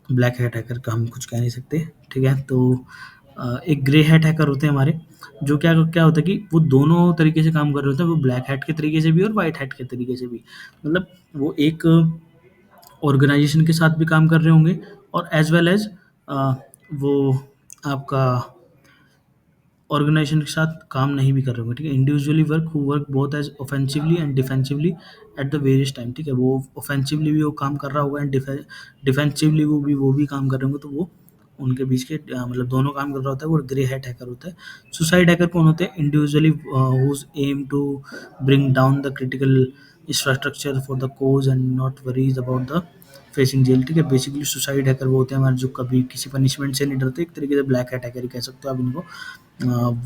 black hat hacker का हम कुछ कह नहीं सकते। ठीक है, तो एक ग्रे हैट हैकर होते हैं हमारे, जो क्या क्या होता है कि वो दोनों तरीके से काम कर रहे होते हैं, वो ब्लैक हैट के तरीके से भी और वाइट हैट के तरीके से भी। मतलब वो एक ऑर्गेनाइजेशन के साथ भी काम कर रहे होंगे, और एज वेल एज वो आपका ऑर्गेनाइजेशन के साथ काम नहीं भी कर रहे होंगे। ठीक है, individually work who work both as offensively and defensively at the various time. ठीक है, वो ऑफेंसिवली भी वो काम कर रहा होगा, एंड डिफेंसिवली वो भी काम कर रहे होंगे, तो वो उनके बीच के मतलब दोनों काम कर रहा होता है, वो ग्रे हैट हैकर होता है। सुसाइड हैकर कौन होते हैं, individually whose aim to bring down the critical infrastructure for the cause and not worries about the facing jail. ठीक है, बेसिकली सुसाइड हैकर वो होते हैं हमारे जो कभी किसी पनिशमेंट से नहीं डरते, एक तरीके से ब्लैक हैट हैकर ही कह सकते हो आप इनको।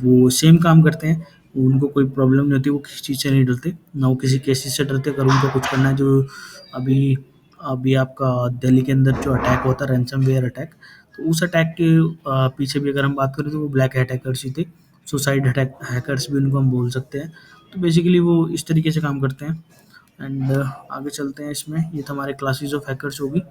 वो सेम काम करते हैं, उनको कोई प्रॉब्लम नहीं होती, वो किसी चीज़ से नहीं डरते, ना वो किसी केसेस से डरते। अगर उनको कुछ करना है, जो अभी अभी आपका दिल्ली के अंदर जो अटैक होता है, रैनसमवेयर अटैक, तो उस अटैक के पीछे भी अगर हम बात करें तो वो ब्लैक हैट हैकर्स ही थे। सुसाइड अटैक हैकर्स भी उनको हम बोल सकते हैं। तो बेसिकली वो इस तरीके से काम करते हैं। एंड आगे चलते हैं, इसमें ये तो हमारे क्लासेस ऑफ हैकर्स होगी।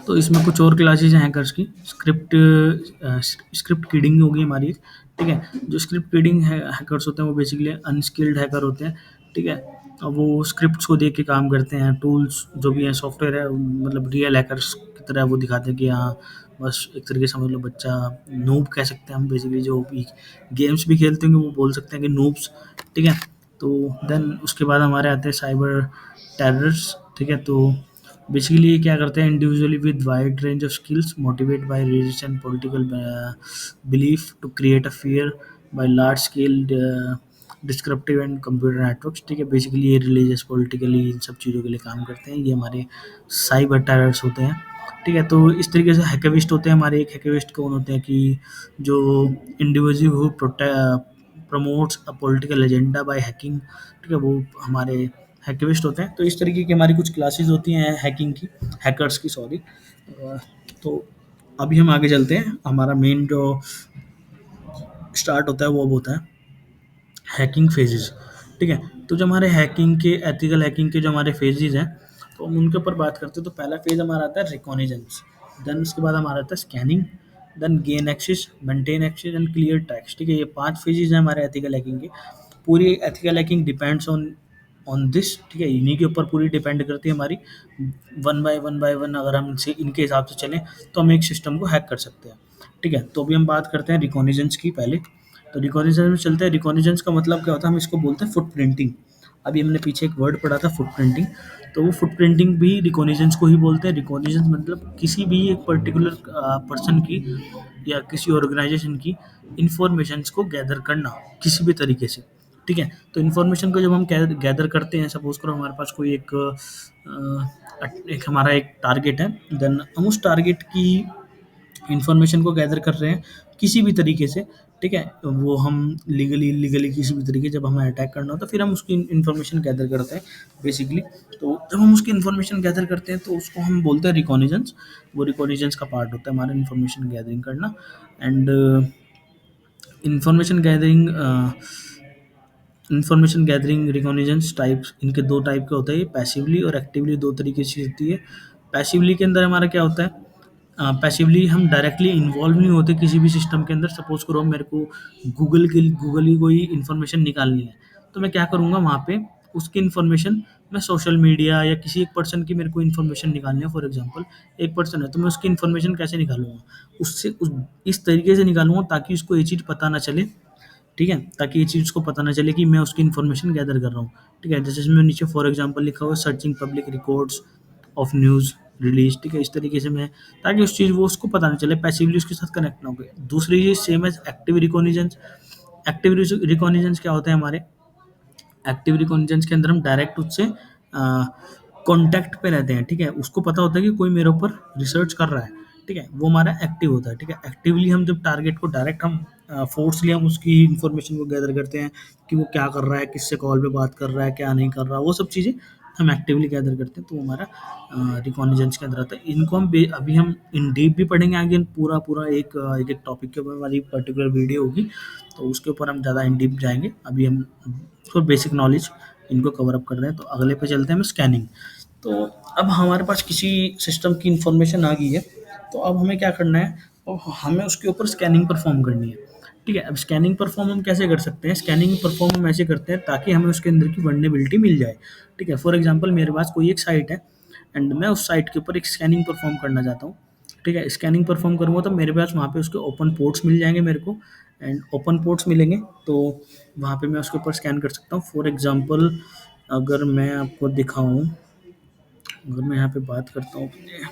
तो इसमें कुछ और क्लासेस हैं हैकर्स की। स्क्रिप्ट किडिंग होगी हमारी एक। ठीक है, जो स्क्रिप्ट किडिंग हैकर्स होते हैं वो बेसिकली अनस्किल्ड हैकर होते हैं। ठीक है, अब वो स्क्रिप्ट्स को देख के काम करते हैं, टूल्स जो भी हैं, सॉफ्टवेयर है, मतलब रियल हैकर्स की तरह वो दिखाते हैं कि हाँ, बस एक तरीके से समझ लो, बच्चा नूब कह सकते हैं हम, बेसिकली जो भी गेम्स भी खेलते होंगे वो बोल सकते हैं कि नूब्स। ठीक है, तो देन उसके बाद हमारे आते हैं साइबर टेररिस्ट। ठीक है, तो बेसिकली ये क्या करते हैं, individually with wide range of skills motivate by religious and political belief to create a fear by large scale descriptive and computer networks. ठीक है, बेसिकली ये रिलीजियस पॉलिटिकली इन सब चीज़ों के लिए काम करते हैं, ये हमारे साइबर टेरर्स होते हैं। ठीक है, तो इस तरीके से हैकविस्ट होते हैं हमारे। एक हैकविस्ट कौन होते हैं कि जो individual who promotes a political agenda by hacking. ठीक है, वो हमारे हैकविस्ट होते हैं। तो इस तरीके की हमारी कुछ क्लासेस होती हैं हैकिंग की, हैकर्स की, सॉरी। तो अभी हम आगे चलते हैं, हमारा मेन जो स्टार्ट होता है वो अब होता है हैकिंग फेजेस। ठीक है, तो जो हमारे हैकिंग के एथिकल हैकिंग के जो हमारे फेजेस हैं, तो हम उनके ऊपर बात करते हैं। तो पहला फेज हमारा आता है रिकॉग्निजेंस, देन उसके बाद हमारा आता है scanning, then gain access, maintain access and clear tracks. ठीक है, ये 5 फेजेस हैं हमारे एथिकल हैकिंग के। पूरी ethical hacking depends on on this, ठीक है, इन्हीं के ऊपर पूरी डिपेंड करती है हमारी। वन बाय वन अगर हम इनसे इनके हिसाब से चलें तो हम एक सिस्टम को हैक कर सकते हैं। ठीक है, तो अभी हम बात करते हैं रिकॉग्निजेंस की पहले। तो रिकॉग्निजेंस में चलते हैं। रिकॉग्निजेंस का मतलब क्या होता है, हम इसको बोलते हैं फुट प्रिंटिंग। अभी हमने पीछे एक वर्ड पढ़ा था फुट प्रिंटिंग, तो वो फुट प्रिंटिंग भी रिकॉग्निजेंस को ही बोलते हैं। रिकॉग्निजेंस मतलब किसी भी एक पर्टिकुलर पर्सन की या किसी ऑर्गेनाइजेशन की इंफॉर्मेशंस को गैदर करना किसी भी तरीके से। ठीक है, तो इन्फॉर्मेशन को जब हम गैदर करते हैं, सपोज करो हमारे पास कोई एक हमारा एक टारगेट है, देन हम उस टारगेट की इंफॉर्मेशन को गैदर कर रहे हैं किसी भी तरीके से। ठीक है, वो हम लीगली इलीगली किसी भी तरीके, जब हमें अटैक करना होता है फिर हम उसकी इंफॉर्मेशन गैदर करते हैं बेसिकली। तो जब हम उसकी इंफॉर्मेशन गैदर करते हैं तो उसको हम बोलते हैं रिकॉग्निजेंस। वो रिकॉग्निजेंस का पार्ट होता है हमारा इंफॉर्मेशन गैदरिंग करना। And information gathering information gathering reconnaissance types, इनके दो टाइप के होते हैं, पैसिवली और एक्टिवली, दो तरीके से होती है। पैसिवली के अंदर हमारा क्या होता है, पैसिवली हम डायरेक्टली इन्वॉल्व नहीं होते किसी भी सिस्टम के अंदर। सपोज करो मेरे को गूगल की कोई इन्फॉर्मेशन निकालनी है, तो मैं क्या करूँगा वहाँ पे, उसकी इन्फॉर्मेशन मैं सोशल मीडिया या किसी एक पर्सन की मेरे को इन्फॉर्मेशन निकालनी है, फॉर एग्जांपल एक पर्सन है तो मैं उसकी इन्फॉर्मेशन कैसे निकालूंगा, उससे इस तरीके से निकालूंगा ताकि उसको ये चीज़ पता ना चले। ठीक है, ताकि ये चीज़ उसको पता ना चले कि मैं उसकी इन्फॉर्मेशन गैदर कर रहा हूँ। ठीक है, जैसे इसमें नीचे फॉर एग्जांपल लिखा हुआ है searching public records of news release. ठीक है, इस तरीके से मैं, ताकि उस चीज़ वो उसको पता ना चले, पैसिवली उसके साथ कनेक्ट ना हो गए। दूसरी चीज़ सेम एज एक्टिव रिकॉग्निजेंस। एक्टिव रिकॉग्निजेंस क्या होता है हमारे, एक्टिव रिकॉग्निजेंस के अंदर हम डायरेक्ट उससे कॉन्टैक्ट पे रहते हैं। ठीक है, उसको पता होता है कि कोई मेरे ऊपर रिसर्च कर रहा है। ठीक है, वो हमारा एक्टिव होता है। ठीक है, एक्टिवली हम जब टारगेट को डायरेक्ट हम फोर्सली हम उसकी इन्फॉर्मेशन को गैदर करते हैं कि वो क्या कर रहा है, किससे कॉल पे बात कर रहा है, क्या नहीं कर रहा, वो सब चीज़ें हम एक्टिवली गैदर करते हैं, तो वो हमारा रिकॉग्निजेंस के अंदर आता है। इनको हम अभी हम इन डीप भी पढ़ेंगे आगे, पूरा पूरा एक एक टॉपिक के ऊपर हमारी पर्टिकुलर वीडियो होगी, तो उसके ऊपर हम ज़्यादा इन डीप जाएंगे। अभी हम थोड़ा बेसिक नॉलेज इनको कवर अप कर रहे हैं, तो अगले पे चलते हैं हम स्कैनिंग। तो अब हमारे पास किसी सिस्टम की इंफॉर्मेशन आ गई है, तो अब हमें क्या करना है, अब हमें उसके ऊपर स्कैनिंग परफॉर्म करनी है। ठीक है, अब स्कैनिंग परफॉर्म हम कैसे कर सकते हैं, स्कैनिंग परफॉर्म हम ऐसे करते हैं ताकि हमें उसके अंदर की वर्नेबिलिटी मिल जाए। ठीक है, फॉर एग्जांपल मेरे पास कोई एक साइट है एंड मैं उस साइट के ऊपर एक स्कैनिंग परफॉर्म करना चाहता हूँ। ठीक है, स्कैनिंग परफॉर्म करूँगा तो मेरे पास वहाँ पे उसके ओपन पोर्ट्स मिल जाएंगे मेरे को, एंड ओपन पोर्ट्स मिलेंगे तो वहाँ पे मैं उसके ऊपर स्कैन कर सकता हूँ। फॉर एग्जांपल अगर मैं आपको दिखाऊँ, अगर मैं यहाँ पे बात करता हूँ,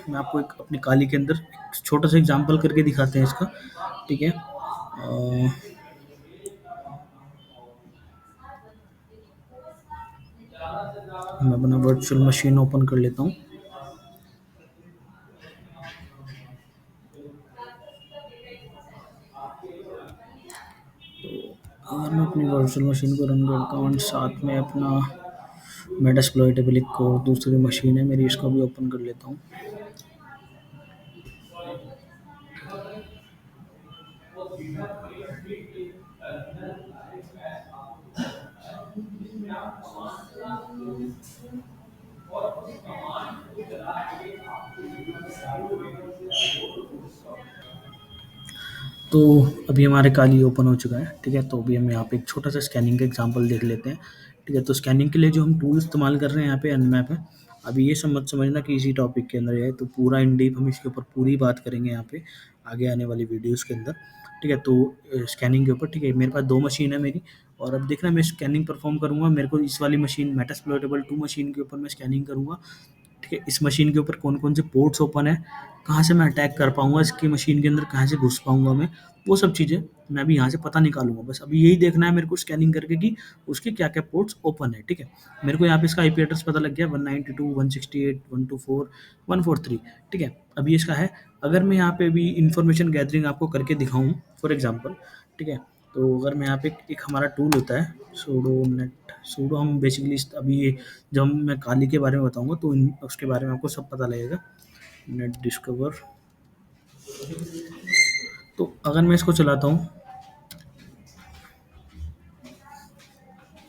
मैं आपको एक अपनी काली के अंदर एक छोटा सा एग्जांपल करके दिखाते हैं इसका। ठीक है, मैं अपना वर्चुअल मशीन ओपन कर लेता हूँ। अगर मैं अपनी वर्चुअल मशीन को रन करता हूँ और साथ में अपना मेटास्प्लॉइटेबल एक और दूसरी मशीन है मेरी, इसको भी ओपन कर लेता हूँ। तो अभी हमारे काली ओपन हो चुका है। ठीक है, तो अभी हम यहाँ पे एक छोटा सा स्कैनिंग का एग्जांपल देख लेते हैं। ठीक है, तो स्कैनिंग के लिए जो हम टूल इस्तेमाल कर रहे हैं यहाँ पे अनमैप है। अभी ये समझना कि इसी टॉपिक के अंदर है, तो पूरा इन डीप हम इसके ऊपर पूरी बात करेंगे यहाँ पे आगे आने वाली वीडियोस के अंदर। ठीक है, तो स्कैनिंग के ऊपर, ठीक है, मेरे पास दो मशीन है मेरी, और अब देखना मैं स्कैनिंग परफॉर्म करूँगा, मेरे को इस वाली मशीन मेटास्प्लॉइटेबल 2 मशीन के ऊपर मैं स्कैनिंग करूँगा। ठीक है, इस मशीन के ऊपर कौन-कौन से पोर्ट्स ओपन है, कहाँ से मैं अटैक कर पाऊँगा, इसकी मशीन के अंदर कहाँ से घुस पाऊँगा मैं, वो सब चीज़ें मैं अभी यहाँ से पता निकालूँगा। बस अभी यही देखना है मेरे को स्कैनिंग करके कि उसके क्या-क्या पोर्ट्स ओपन है। ठीक है, मेरे को यहाँ पे इसका आईपी एड्रेस पता लग गया 192.168.124.143। ठीक है, अभी इसका है, अगर मैं यहाँ पे अभी इन्फॉर्मेशन गैदरिंग आपको करके दिखाऊँ फॉर एग्ज़ाम्पल, ठीक है, तो अगर मैं यहाँ पे एक हमारा टूल होता है सूडो, हम बेसिकली अभी ये जब मैं काली के बारे में बताऊँगा तो उसके बारे में आपको सब पता लगेगा। नेट डिस्कवर, तो अगर मैं इसको चलाता हूँ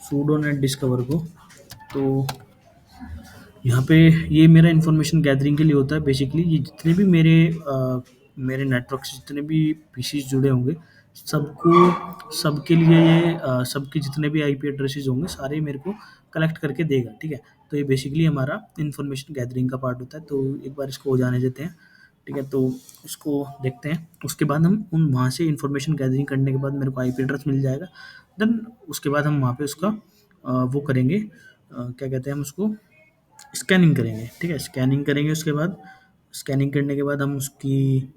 सूडो नेट डिस्कवर को, तो यहाँ पे ये मेरा इन्फॉर्मेशन गैदरिंग के लिए होता है। बेसिकली ये जितने भी मेरे नेटवर्क से जितने भी पीसीज जुड़े होंगे, सबको सबके लिए ये सबके जितने भी आईपी एड्रेसेस होंगे सारे मेरे को कलेक्ट करके देगा, ठीक है। तो ये बेसिकली हमारा इंफॉर्मेशन गैदरिंग का पार्ट होता है। तो एक बार इसको हो जाने देते हैं, ठीक है। तो इसको देखते हैं, उसके बाद हम उन वहाँ से इंफॉर्मेशन गैदरिंग करने के बाद मेरे को आईपी एड्रेस मिल जाएगा। देन उसके बाद हम वहाँ पे उसका वो करेंगे, क्या कहते हैं हम उसको, स्कैनिंग करेंगे, ठीक है। स्कैनिंग करेंगे, उसके बाद स्कैनिंग करने के बाद हम उसकी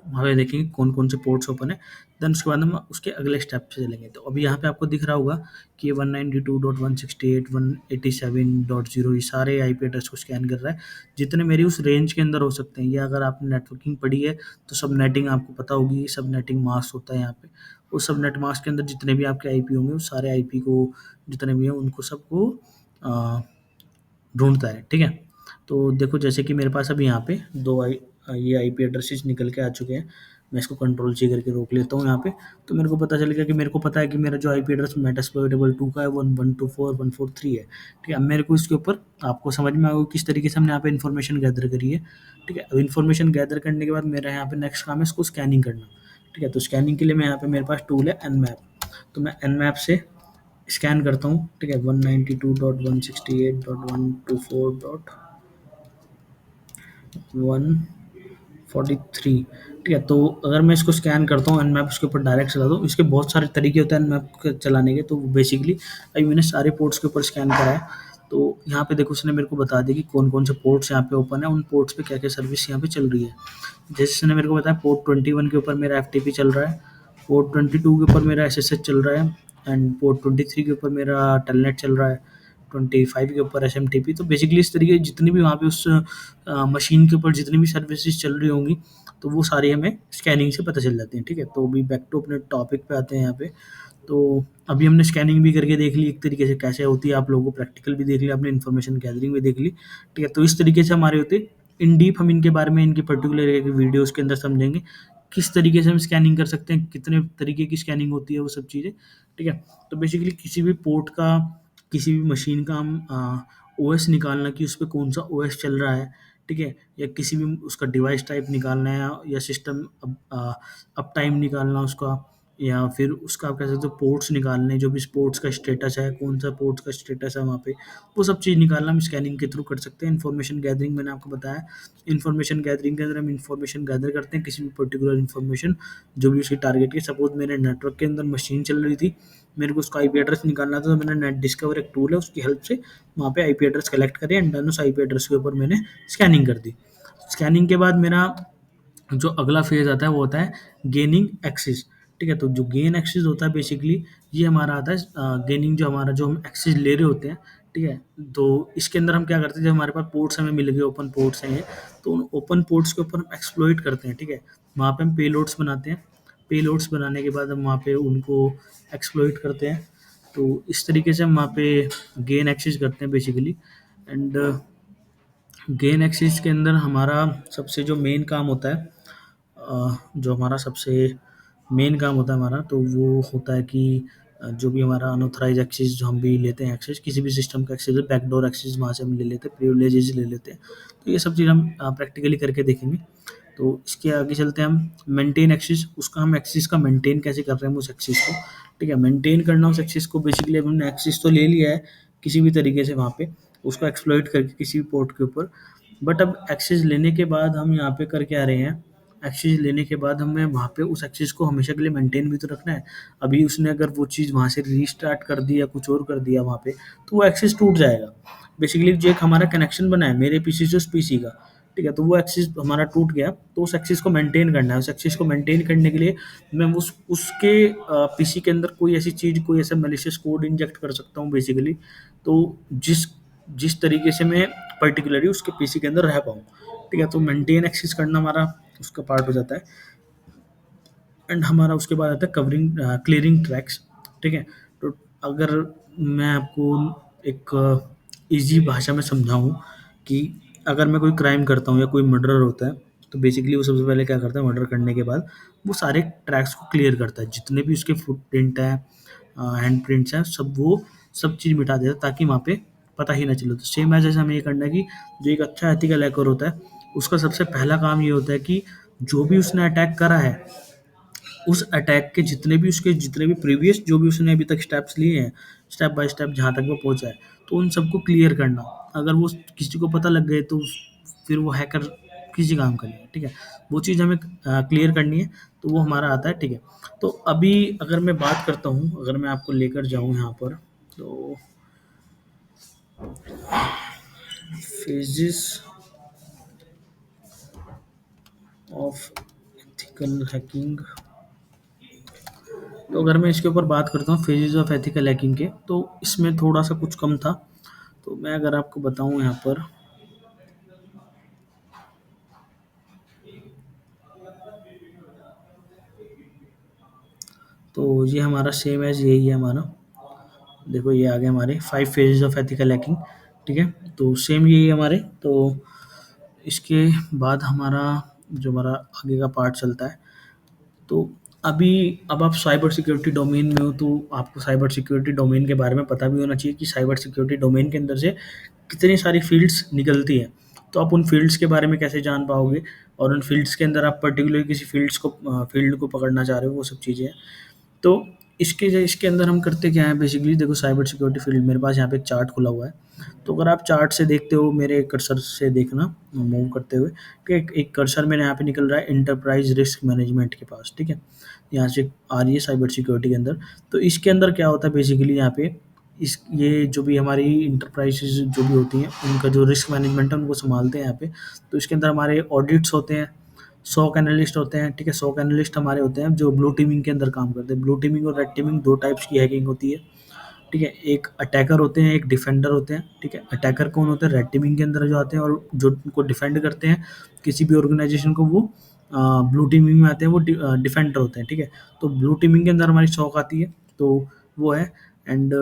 वहाँ पे देखेंगे कौन कौन से पोर्ट्स ओपन है। देन उसके बाद हम उसके अगले स्टेप से चलेंगे। तो अभी यहाँ पे आपको दिख रहा होगा कि 192.168.187.0 ये सारे आईपी एड्रेस को स्कैन कर रहा है, जितने मेरी उस रेंज के अंदर हो सकते हैं। या अगर आपने नेटवर्किंग पढ़ी है तो सब नेटिंग आपको पता होगी, सब नेटिंग मास्क होता है यहाँ पे। उस सब नेट मास्क के अंदर जितने भी आपके आईपी होंगे उस सारे आईपी को, जितने भी हैं उनको सबको ढूँढता है, ठीक है। तो देखो जैसे कि मेरे पास अभी यहाँ पे 2 ये आईपी एड्रेसेस निकल के आ चुके हैं। मैं इसको कंट्रोल C करके रोक लेता हूँ यहाँ पे। तो मेरे को पता चल गया कि मेरे को पता है कि मेरा जो आईपी एड्रेस मेटास्प्लॉइटेबल 2 का है 112.143 है, ठीक है। अब मेरे को इसके ऊपर आपको समझ में आएगा किस तरीके से हमने यहाँ पे इन्फॉर्मेशन गैदर करी है, ठीक है। अब इन्फॉर्मेशन गैदर करने के बाद मेरा यहाँ पे नेक्स्ट काम है इसको स्कैनिंग करना, ठीक है। तो स्कैनिंग के लिए मैं यहाँ पे मेरे पास टूल है nmap। तो मैं nmap से स्कैन करता हूँ, ठीक है। 192.168.124.143, ठीक है। तो अगर मैं इसको स्कैन करता हूँ nmap उसके ऊपर डायरेक्ट चला दूँ, इसके बहुत सारे तरीके होते हैं nmap चलाने के। तो बेसिकली अभी मैंने सारे पोर्ट्स के ऊपर स्कैन करा है। तो यहाँ पे देखो उसने मेरे को बता दिया कि कौन कौन से पोर्ट्स यहाँ पे ओपन है, उन पोर्ट्स पे क्या क्या सर्विस यहाँ पे चल रही है। जैसे उसने मेरे को बताया पोर्ट 21 के ऊपर मेरा एफ चल रहा है, पोर्ट 22 के ऊपर मेरा SSH चल रहा है, एंड पोर्ट 23 के ऊपर मेरा टेलनेट चल रहा है, 25 के ऊपर SMTP। तो बेसिकली इस तरीके जितनी भी वहाँ पे उस मशीन के ऊपर जितनी भी सर्विसेज चल रही होंगी तो वो सारी हमें स्कैनिंग से पता चल जाती हैं, ठीक है। तो अभी बैक टू अपने टॉपिक पे आते हैं यहाँ पे। तो अभी हमने स्कैनिंग भी करके देख ली एक तरीके से कैसे होती है, आप लोगों को प्रैक्टिकल भी देख लिया, आपने इन्फॉर्मेशन गैदरिंग भी देख ली, ठीक है। तो इस तरीके से हमारे होते इन डीप हम इनके बारे में इनकी पर्टिकुलर वीडियोस के अंदर समझेंगे किस तरीके से हम स्कैनिंग कर सकते हैं, कितने तरीके की स्कैनिंग होती है, वो सब चीज़ें, ठीक है। तो बेसिकली किसी भी पोर्ट का, किसी भी मशीन का हम ओएस निकालना कि उस पे कौन सा ओएस चल रहा है, ठीक है। या किसी भी उसका डिवाइस टाइप निकालना है, या सिस्टम अप टाइम निकालना उसका, या फिर उसका आप कह सकते हो पोर्ट्स निकालने, जो भी पोर्ट्स का स्टेटस है, कौन सा पोर्ट्स का स्टेटस है वहाँ पे, वो सब चीज़ निकालना हम स्कैनिंग के थ्रू कर सकते हैं। इन्फॉर्मेशन गैदरिंग मैंने आपको बताया, इन्फॉर्मेशन गैदरिंग के अंदर हम इन्फॉर्मेशन गैदर करते हैं किसी भी पर्टिकुलर इन्फॉर्मेशन जो भी उसकी टारगेट की। सपोज मेरे नेटवर्क के अंदर मशीन चल रही थी, मेरे को उसका आईपी एड्रेस निकालना था, तो मैंने नेट डिस्कवर एक टूल है उसकी हेल्प से वहाँ पे आईपी एड्रेस कलेक्ट करे एंड देन उस आईपी एड्रेस के ऊपर मैंने स्कैनिंग कर दी। स्कैनिंग के बाद मेरा जो अगला फेज आता है वो होता है गेनिंग एक्सेस, ठीक है। तो जो गेन एक्सेस होता है बेसिकली ये हमारा आता है गेनिंग, जो हमारा जो हम एक्सेस ले रहे होते हैं, ठीक है। तो इसके अंदर हम क्या करते हैं, जब हमारे पास पोर्ट्स हमें मिल गए, ओपन पोर्ट्स हैं ये, तो उन ओपन पोर्ट्स के ऊपर हम एक्सप्लॉइट करते हैं, ठीक है। वहाँ पे हम पेलोड्स बनाते हैं, पेलोड्स बनाने के बाद हम वहाँ पे उनको एक्सप्लॉइट करते हैं। तो इस तरीके से हम वहाँ पे गेन एक्सेस करते हैं बेसिकली। एंड गेन एक्सेस के अंदर हमारा सबसे जो मेन काम होता है, जो हमारा सबसे मेन काम होता है हमारा, तो वो होता है कि जो भी हमारा अनऑथराइज एक्सेस जो हम भी लेते हैं, एक्सेस किसी भी सिस्टम का एक्सेस, बैकडोर एक्सेस वहाँ से हम ले लेते हैं, प्रिविलेजेस ले लेते हैं। तो ये सब चीज़ हम प्रैक्टिकली करके देखेंगे। तो इसके आगे चलते हैं हम मेंटेन एक्सेस, उसका हम एक्सेस का मेंटेन कैसे कर रहे हैं उस एक्सेस को, ठीक है। मेंटेन करना उस एक्सेस को, बेसिकली अब हमने एक्सेस तो ले लिया है किसी भी तरीके से वहाँ पे, उसको एक्सप्लॉइट करके किसी भी पोर्ट के ऊपर। बट अब एक्सेस लेने के बाद हम यहाँ पे कर क्या रहे हैं, एक्सेस लेने के बाद हमें वहाँ पे उस एक्सेस को हमेशा के लिए मेंटेन भी तो रखना है। अभी उसने अगर वो चीज़ वहाँ से रीस्टार्ट कर दी या कुछ और कर दिया वहाँ पे, तो वो एक्सेस टूट जाएगा। बेसिकली जो एक हमारा कनेक्शन बना है मेरे पीसी से उस पीसी का, ठीक है, तो वो एक्सेस हमारा टूट गया, तो उस एक्सेस को मेंटेन करना है। उस एक्सेस को मेंटेन करने के लिए मैं उसके पीसी के अंदर कोई ऐसी चीज़, कोई ऐसा मैलिशियस कोड इंजेक्ट कर सकता हूँ बेसिकली, तो जिस जिस तरीके से मैं पर्टिकुलरली उसके पीसी के अंदर रह पाऊँ, ठीक है। तो मेंटेन एक्सेस करना हमारा उसका पार्ट हो जाता है। एंड हमारा उसके बाद आता है कवरिंग क्लियरिंग ट्रैक्स, ठीक है। तो अगर मैं आपको एक इजी भाषा में समझाऊँ कि अगर मैं कोई क्राइम करता हूँ या कोई मर्डरर होता है, तो बेसिकली वो सबसे पहले क्या करता है, मर्डर करने के बाद वो सारे ट्रैक्स को क्लियर करता है, जितने भी उसके फुटप्रिंट है, हैंड प्रिंट्स हैं, सब चीज़ मिटा देता है ताकि वहाँ पे पता ही ना चले। तो सेम एज जैसे हमें ये करना है कि जो एक अच्छा एथिकल हैकर होता है उसका सबसे पहला काम ये होता है कि जो भी उसने अटैक करा है उस अटैक के जितने भी प्रीवियस जो भी उसने अभी तक स्टेप्स लिए हैं, स्टेप बाय स्टेप जहाँ तक वो पहुँचा है, तो उन सबको क्लियर करना। अगर वो किसी को पता लग गए तो फिर वो हैकर किसी काम का नहीं है, ठीक है? वो चीज़ हमें क्लियर करनी है, तो वो हमारा आता है, ठीक है? तो अभी अगर मैं बात करता हूँ, अगर मैं आपको लेकर जाऊँ यहाँ पर, तो फेजेस ऑफ एथिकल हैकिंग। तो अगर मैं इसके ऊपर बात करता हूँ फेजेस ऑफ एथिकल हैकिंग के, तो इसमें थोड़ा सा कुछ कम था। तो मैं अगर आपको बताऊँ यहाँ पर, तो ये हमारा सेम एज यही है हमारा। देखो ये आ गए हमारे 5 फेजेस ऑफ एथिकल हैकिंग, ठीक है? तो सेम यही है हमारे। तो इसके बाद हमारा आगे का पार्ट चलता है। तो अभी अब आप साइबर सिक्योरिटी डोमेन में हो, तो आपको साइबर सिक्योरिटी डोमेन के बारे में पता भी होना चाहिए कि साइबर सिक्योरिटी डोमेन के अंदर से कितनी सारी फील्ड्स निकलती हैं। तो आप उन फील्ड्स के बारे में कैसे जान पाओगे, और उन फील्ड्स के अंदर आप पर्टिकुलर किसी फील्ड को पकड़ना चाह रहे हो, वो सब चीज़ें हैं। तो इसके अंदर हम करते क्या है बेसिकली, देखो साइबर सिक्योरिटी फील्ड, मेरे पास यहाँ पे एक चार्ट खुला हुआ है। तो अगर आप चार्ट से देखते हो, मेरे कर्सर से देखना मूव करते हुए, कि एक कर्सर मेरे यहाँ पे निकल रहा है इंटरप्राइज रिस्क मैनेजमेंट के पास, ठीक है? यहाँ से आ रही है साइबर सिक्योरिटी के अंदर। तो इसके अंदर क्या होता है बेसिकली, यहाँ पे इस ये जो भी हमारी इंटरप्राइजेज जो भी होती हैं, उनका जो रिस्क मैनेजमेंट है उनको संभालते हैं यहाँ पे। तो इसके अंदर हमारे ऑडिट्स होते हैं, सॉक एनालिस्ट होते हैं, ठीक है? सॉक एनालिस्ट हमारे होते हैं जो ब्लू टीमिंग के अंदर काम करते हैं। ब्लू टीमिंग और रेड टीमिंग 2 टाइप्स की हैकिंग होती है, ठीक है? एक अटैकर होते हैं, एक डिफेंडर होते हैं, ठीक है? अटैकर कौन होते हैं? रेड टीमिंग के अंदर जो आते हैं, और जो उनको डिफेंड करते हैं किसी भी ऑर्गेनाइजेशन को, वो ब्लू टीमिंग में आते हैं, वो डिफेंडर होते हैं, ठीक है? तो ब्लू टीमिंग के अंदर हमारी सॉक आती है, तो वो है। एंड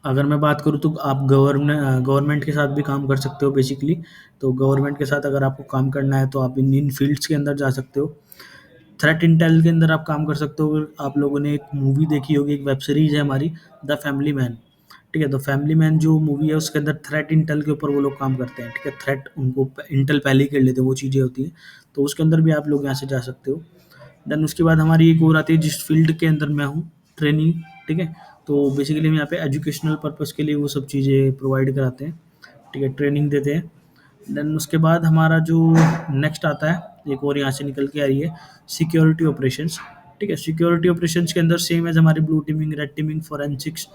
अगर मैं बात करूँ, तो आप गवर्नमेंट के साथ भी काम कर सकते हो बेसिकली। तो गवर्नमेंट के साथ अगर आपको काम करना है, तो आप इन इन फील्ड्स के अंदर जा सकते हो। थ्रेट इंटेल के अंदर आप काम कर सकते हो। आप लोगों ने एक मूवी देखी होगी, एक वेब सीरीज़ है हमारी, द फैमिली मैन, ठीक है? तो फैमिली मैन जो मूवी है, उसके अंदर थ्रेट इंटेल के ऊपर वो लोग काम करते हैं, ठीक है? थ्रेट उनको इंटेल पहले ही कर लेते हैं, वो चीज़ें होती हैं। तो उसके अंदर भी आप लोग यहाँ से जा सकते हो। देन उसके बाद हमारी एक और आती है जिस फील्ड के अंदर मैं हूँ, ट्रेनिंग, ठीक है? तो बेसिकली हम यहाँ पे एजुकेशनल पर्पज़ के लिए वो सब चीज़ें प्रोवाइड कराते हैं, ठीक है? ट्रेनिंग देते हैं। देन उसके बाद हमारा जो नेक्स्ट आता है, एक और यहाँ से निकल के आ रही है, सिक्योरिटी ऑपरेशंस, ठीक है? सिक्योरिटी ऑपरेशंस के अंदर सेम एज हमारी blue teeming, red teeming, forensics,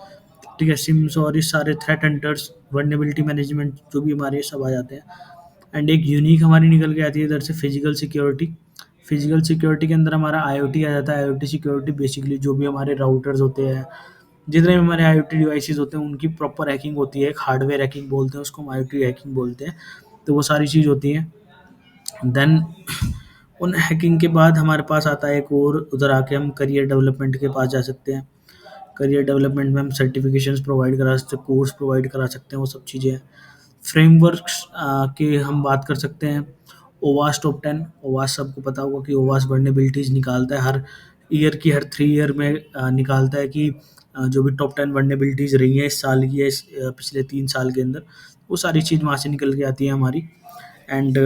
ठीक है? सिम्स और ये सारे थ्रेट हंटर्स, वल्नरेबिलिटी मैनेजमेंट जो भी हमारे सब आ जाते हैं। एंड एक यूनिक हमारी निकल के आती है इधर से, फिजिकल सिक्योरिटी। फिजिकल सिक्योरिटी के अंदर हमारा आईओटी आ जाता है। आईओटी सिक्योरिटी बेसिकली जो भी हमारे राउटर्स होते हैं, जितने भी हमारे आईओटी डिवाइसेस होते हैं, उनकी प्रॉपर हैकिंग होती है। एक हार्डवेयर हैकिंग बोलते हैं उसको, हम आईओटी हैकिंग बोलते हैं। तो वो सारी चीज़ होती है। देन उन हैकिंग के बाद हमारे पास आता है एक और, उधर आके हम करियर डेवलपमेंट के पास जा सकते हैं। करियर डेवलपमेंट में हम सर्टिफिकेशंस प्रोवाइड करा सकते हैं, कोर्स प्रोवाइड करा सकते हैं, वो सब चीज़ें हैं। फ्रेमवर्क्स की हम बात कर सकते हैं। ओवास टॉप 10, ओवास सबको पता होगा कि ओवास वल्नरेबिलिटीज़ निकालता है हर ईयर की, हर 3 ईयर में निकालता है कि जो भी टॉप 10 वल्नरेबिलिटीज़ रही हैं इस साल की या पिछले 3 साल के अंदर, वो सारी चीज़ वहाँ से निकल के आती है हमारी। एंड